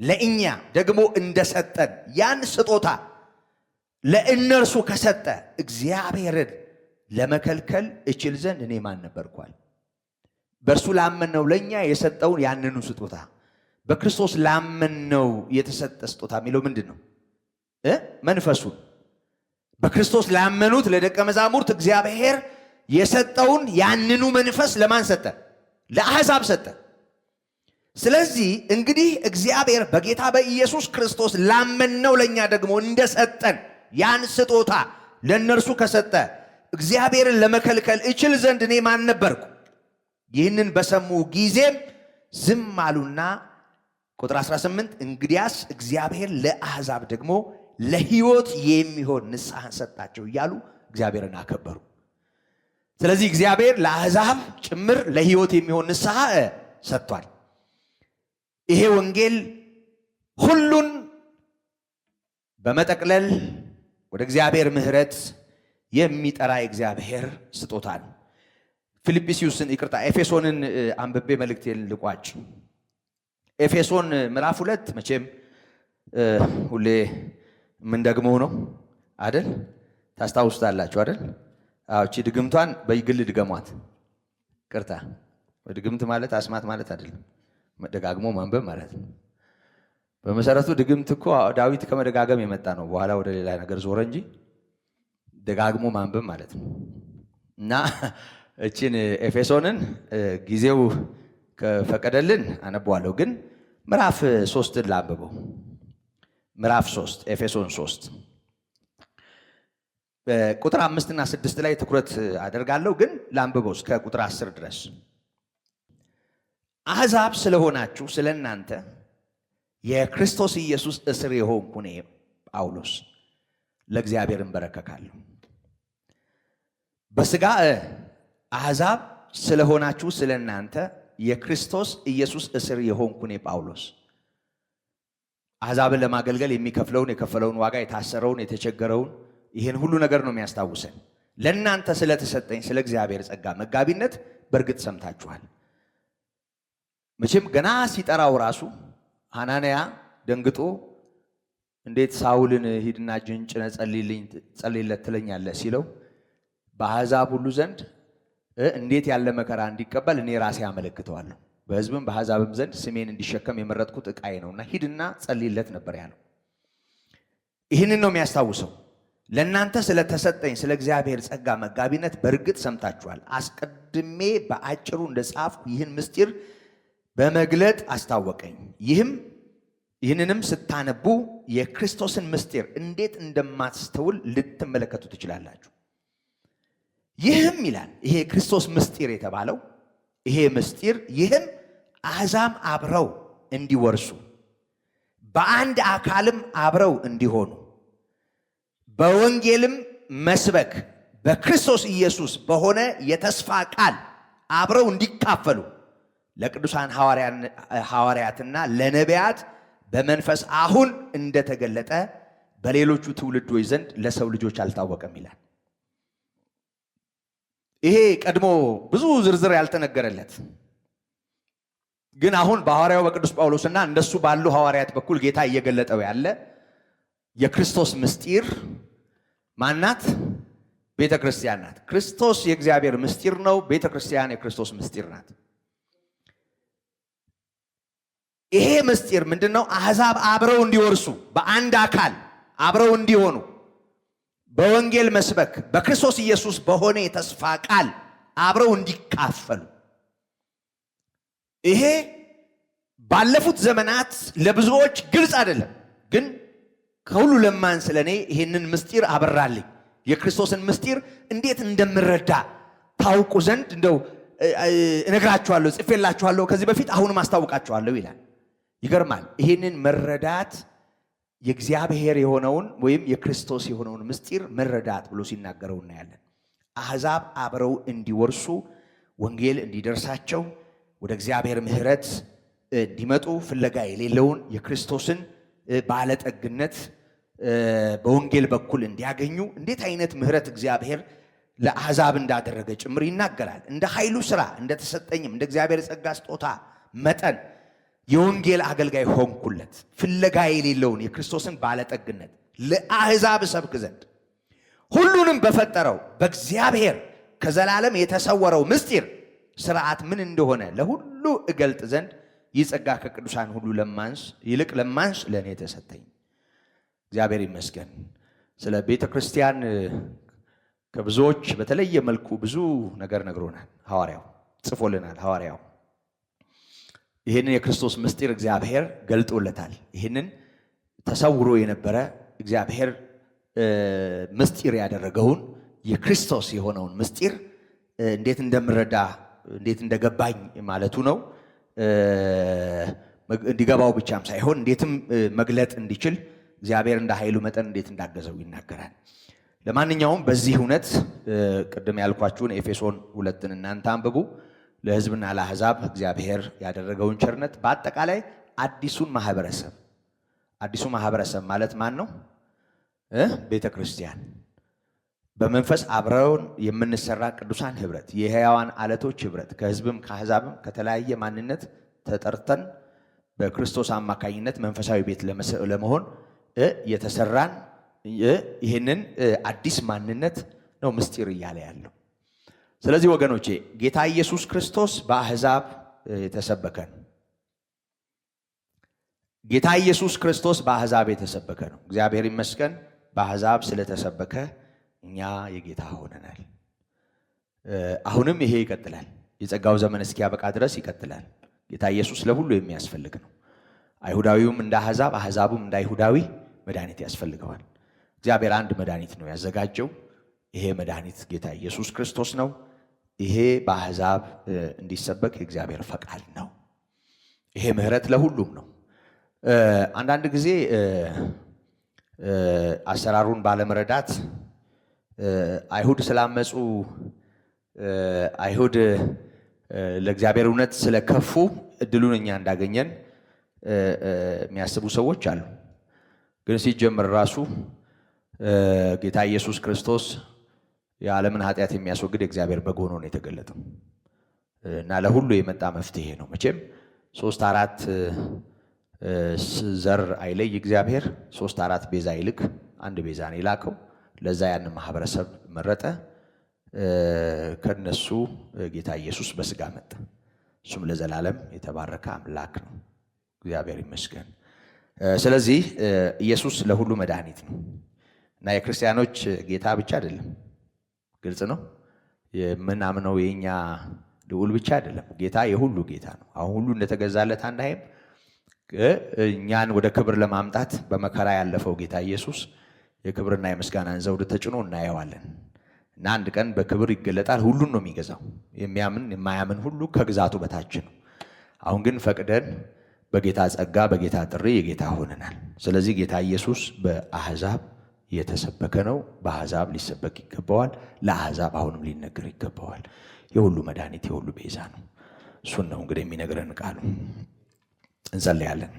ለእኛ ደግሞ እንደሰጠን ያን ስጦታ ለእነርሱ ከሰጠ እግዚአብሔርን ለመከልከል እችል ዘንድ እኔ ማን ነበርኳል? በእርሱ ላመንነው ለእኛ የሰጠውን ያንኑ ስጦታ በክርስቶስ ላመንነው የተሰጠ ስጦታ የሚለው ምንድን ነው? መንፈሱን በክርስቶስ ላመኑት ለደቀ መዛሙርት እግዚአብሔር የሰጠውን ያንኑ መንፈስ ለማን ሰጠ? ለአሕዛብ ሰጠ። ስለዚህ እንግዲህ እግዚአብሔር በጌታ በኢየሱስ ክርስቶስ ላመንነው ለእኛ ደግሞ እንደሰጠን ያን ስጦታ ለእነርሱ ከሰጠ እግዚአብሔርን ለመከልከል እችል ዘንድ እኔ ማን ነበርኩ? ይህንን በሰሙ ጊዜም ዝም አሉና ቁጥር 18 እንግዲያስ እግዚአብሔር ለአሕዛብ ደግሞ ለሕይወት የሚሆን ንስሐን ሰጣቸው እያሉ እግዚአብሔርን አከበሩ። ስለዚህ እግዚአብሔር ለአሕዛብ ጭምር ለሕይወት የሚሆን ንስሐ ሰጥቷል። ይሄ ወንጌል ሁሉን በመጠቅለል ወደ እግዚአብሔር ምሕረት የሚጠራ የእግዚአብሔር ስጦታ ነው። ኤፌሶንን አንብቤ መልእክቴን ልቋጭ። ኤፌሶን ምዕራፍ 2 መቼም ሁሌ ምን ደግሞ ነው አይደል? ታስታውሱታላችሁ አይደል? እቺ ድግምቷን በግል ድገሟት። ቅርታ ድግምት ማለት አስማት ማለት አይደለም፣ መደጋግሞ ማንበብ ማለት ነው። በመሰረቱ ድግምት እኮ ዳዊት ከመደጋገም የመጣ ነው። በኋላ ወደ ሌላ ነገር ዞረ እንጂ ደጋግሞ ማንበብ ማለት ነው። እና እቺን ኤፌሶንን ጊዜው ከፈቀደልን አነበዋለሁ፣ ግን ምዕራፍ 3 ላንብበው። ምዕራፍ 3 ኤፌሶን 3 ቁጥር 5 እና 6 ላይ ትኩረት አደርጋለሁ፣ ግን ላንብበው እስከ ቁጥር 10 ድረስ። አሕዛብ ስለሆናችሁ ስለ እናንተ የክርስቶስ ኢየሱስ እስር የሆንኩ እኔ ጳውሎስ ለእግዚአብሔር እንበረከካለሁ። በሥጋ አሕዛብ ስለሆናችሁ ስለ እናንተ የክርስቶስ ኢየሱስ እስር የሆንኩ እኔ ጳውሎስ። አሕዛብን ለማገልገል የከፈለውን ዋጋ፣ የታሰረውን፣ የተቸገረውን ይህን ሁሉ ነገር ነው የሚያስታውሰን። ለእናንተ ስለተሰጠኝ ስለ እግዚአብሔር ጸጋ መጋቢነት በእርግጥ ሰምታችኋል። መቼም ገና ሲጠራው ራሱ ሐናንያ ደንግጦ እንዴት ሳውልን ሂድና እጅህን ጭነህ ጸልይለት ትለኛለህ ሲለው በአሕዛብ ሁሉ ዘንድ እንዴት ያለ መከራ እንዲቀበል እኔ ራሴ አመለክተዋለሁ፣ በሕዝብም በአሕዛብም ዘንድ ስሜን እንዲሸከም የመረጥኩት ዕቃዬ ነውና ሂድና ጸልይለት ነበር ያለው። ይህንን ነው የሚያስታውሰው። ለእናንተ ስለተሰጠኝ ስለ እግዚአብሔር ጸጋ መጋቢነት በእርግጥ ሰምታችኋል። አስቀድሜ በአጭሩ እንደጻፍኩ ይህን ምስጢር በመግለጥ አስታወቀኝ። ይህንንም ስታነቡ የክርስቶስን ምስጢር እንዴት እንደማትስተውል ልትመለከቱ ትችላላችሁ። ይህም ይላል ይሄ ክርስቶስ ምስጢር የተባለው ይሄ ምስጢር ይህም አሕዛብ አብረው እንዲወርሱ በአንድ አካልም አብረው እንዲሆኑ በወንጌልም መስበክ በክርስቶስ ኢየሱስ በሆነ የተስፋ ቃል አብረው እንዲካፈሉ ለቅዱሳን ሐዋርያትና ለነቢያት በመንፈስ አሁን እንደተገለጠ በሌሎቹ ትውልዶች ዘንድ ለሰው ልጆች አልታወቀም ይላል። ይሄ ቀድሞ ብዙ ዝርዝር ያልተነገረለት ግን አሁን በሐዋርያው በቅዱስ ጳውሎስና እንደሱ ባሉ ሐዋርያት በኩል ጌታ እየገለጠው ያለ የክርስቶስ ምስጢር ማናት? ቤተ ክርስቲያን ናት። ክርስቶስ የእግዚአብሔር ምስጢር ነው። ቤተ ክርስቲያን የክርስቶስ ምስጢር ናት። ይሄ ምስጢር ምንድነው? አሕዛብ አብረው እንዲወርሱ በአንድ አካል አብረው እንዲሆኑ በወንጌል መስበክ በክርስቶስ ኢየሱስ በሆነ የተስፋ ቃል አብረው እንዲካፈሉ። ይሄ ባለፉት ዘመናት ለብዙዎች ግልጽ አይደለም፣ ግን ከሁሉ ለማንስ ለኔ ይሄንን ምስጢር አበራልኝ። የክርስቶስን ምስጢር እንዴት እንደምረዳ ታውቁ ዘንድ እንደው እነግራችኋለሁ፣ ጽፌላችኋለሁ ከዚህ በፊት አሁንም አስታውቃችኋለሁ ይላል። ይገርማል። ይሄንን መረዳት የእግዚአብሔር የሆነውን ወይም የክርስቶስ የሆነውን ምስጢር መረዳት ብሎ ሲናገረው እናያለን። አሕዛብ አብረው እንዲወርሱ ወንጌል እንዲደርሳቸው ወደ እግዚአብሔር ምሕረት እንዲመጡ ፍለጋ የሌለውን የክርስቶስን ባለጠግነት በወንጌል በኩል እንዲያገኙ እንዴት አይነት ምሕረት እግዚአብሔር ለአሕዛብ እንዳደረገ ጭምር ይናገራል። እንደ ኃይሉ ሥራ እንደተሰጠኝም እንደ እግዚአብሔር ጸጋ ስጦታ መጠን የወንጌል አገልጋይ ሆንኩለት። ፍለጋ የሌለውን የክርስቶስን ባለጠግነት ለአሕዛብ ሰብክ ዘንድ ሁሉንም በፈጠረው በእግዚአብሔር ከዘላለም የተሰወረው ምስጢር ሥርዓት ምን እንደሆነ ለሁሉ እገልጥ ዘንድ ይህ ጸጋ ከቅዱሳን ሁሉ ይልቅ ለማንስ ለእኔ ተሰጠኝ። እግዚአብሔር ይመስገን። ስለ ቤተ ክርስቲያን ከብዙዎች በተለየ መልኩ ብዙ ነገር ነግሮናል። ሐዋርያው ጽፎልናል። ሐዋርያው ይህንን የክርስቶስ ምስጢር እግዚአብሔር ገልጦለታል። ይህንን ተሰውሮ የነበረ እግዚአብሔር ምስጢር ያደረገውን የክርስቶስ የሆነውን ምስጢር እንዴት እንደምረዳ እንዴት እንደገባኝ ማለቱ ነው። እንዲገባው ብቻም ሳይሆን እንዴትም መግለጥ እንዲችል እግዚአብሔር እንደ ኃይሉ መጠን እንዴት እንዳገዘው ይናገራል። ለማንኛውም በዚህ እውነት ቅድም ያልኳችሁን ኤፌሶን 2ን እናንተ አንብቡ። ለሕዝብና ለአሕዛብ እግዚአብሔር ያደረገውን ቸርነት በአጠቃላይ አዲሱ ማህበረሰብ ማለት ማን ነው? ቤተ ክርስቲያን በመንፈስ አብረውን የምንሰራ ቅዱሳን ህብረት፣ የሕያዋን አለቶች ህብረት፣ ከሕዝብም ከአሕዛብም ከተለያየ ማንነት ተጠርተን በክርስቶስ አማካኝነት መንፈሳዊ ቤት ለመሆን የተሰራን ይህንን አዲስ ማንነት ነው ምስጢር እያለ ያለው። ስለዚህ ወገኖቼ ጌታ ኢየሱስ ክርስቶስ በአሕዛብ የተሰበከ ነው። ጌታ ኢየሱስ ክርስቶስ በአሕዛብ የተሰበከ ነው። እግዚአብሔር ይመስገን። በአሕዛብ ስለተሰበከ እኛ የጌታ ሆነናል። አሁንም ይሄ ይቀጥላል። የጸጋው ዘመን እስኪያበቃ ድረስ ይቀጥላል። ጌታ ኢየሱስ ለሁሉ የሚያስፈልግ ነው። አይሁዳዊውም እንደ አሕዛብ፣ አሕዛቡም እንደ አይሁዳዊ መድኃኒት ያስፈልገዋል። እግዚአብሔር አንድ መድኃኒት ነው ያዘጋጀው። ይሄ መድኃኒት ጌታ ኢየሱስ ክርስቶስ ነው። ይሄ በአሕዛብ እንዲሰበክ የእግዚአብሔር ፈቃድ ነው። ይሄ ምሕረት ለሁሉም ነው። አንዳንድ ጊዜ አሰራሩን ባለመረዳት አይሁድ ስላመፁ አይሁድ ለእግዚአብሔር እውነት ስለከፉ እድሉን እኛ እንዳገኘን የሚያስቡ ሰዎች አሉ። ግን ሲጀምር ራሱ ጌታ ኢየሱስ ክርስቶስ የዓለምን ኃጢአት የሚያስወግድ የእግዚአብሔር በግ ሆኖ ነው የተገለጠው እና ለሁሉ የመጣ መፍትሄ ነው። መቼም 3-4 ዘር አይለይ እግዚአብሔር 3-4 ቤዛ ይልክ አንድ ቤዛ ነው የላከው። ለዛ ያን ማህበረሰብ መረጠ። ከነሱ ጌታ ኢየሱስ በስጋ መጣ። እሱም ለዘላለም የተባረከ አምላክ ነው። እግዚአብሔር ይመስገን። ስለዚህ ኢየሱስ ለሁሉ መድኃኒት ነው እና የክርስቲያኖች ጌታ ብቻ አይደለም። ግልጽ ነው። የምናምነው የኛ ልዑል ብቻ አይደለም። ጌታ የሁሉ ጌታ ነው። አሁን ሁሉ እንደተገዛለት አንዳይም እኛን ወደ ክብር ለማምጣት በመከራ ያለፈው ጌታ ኢየሱስ የክብርና የምስጋናን ዘውድ ተጭኖ እናየዋለን እና አንድ ቀን በክብር ይገለጣል። ሁሉን ነው የሚገዛው። የሚያምን የማያምን ሁሉ ከግዛቱ በታች ነው። አሁን ግን ፈቅደን በጌታ ጸጋ በጌታ ጥሪ የጌታ ሆነናል። ስለዚህ ጌታ ኢየሱስ በአሕዛብ የተሰበከ ነው። በአሕዛብ ሊሰበክ ይገባዋል። ለአሕዛብ አሁንም ሊነገር ይገባዋል። የሁሉ መድኃኒት የሁሉ ቤዛ ነው። እሱን ነው እንግዲህ የሚነግረን ቃሉ። እንጸልያለን።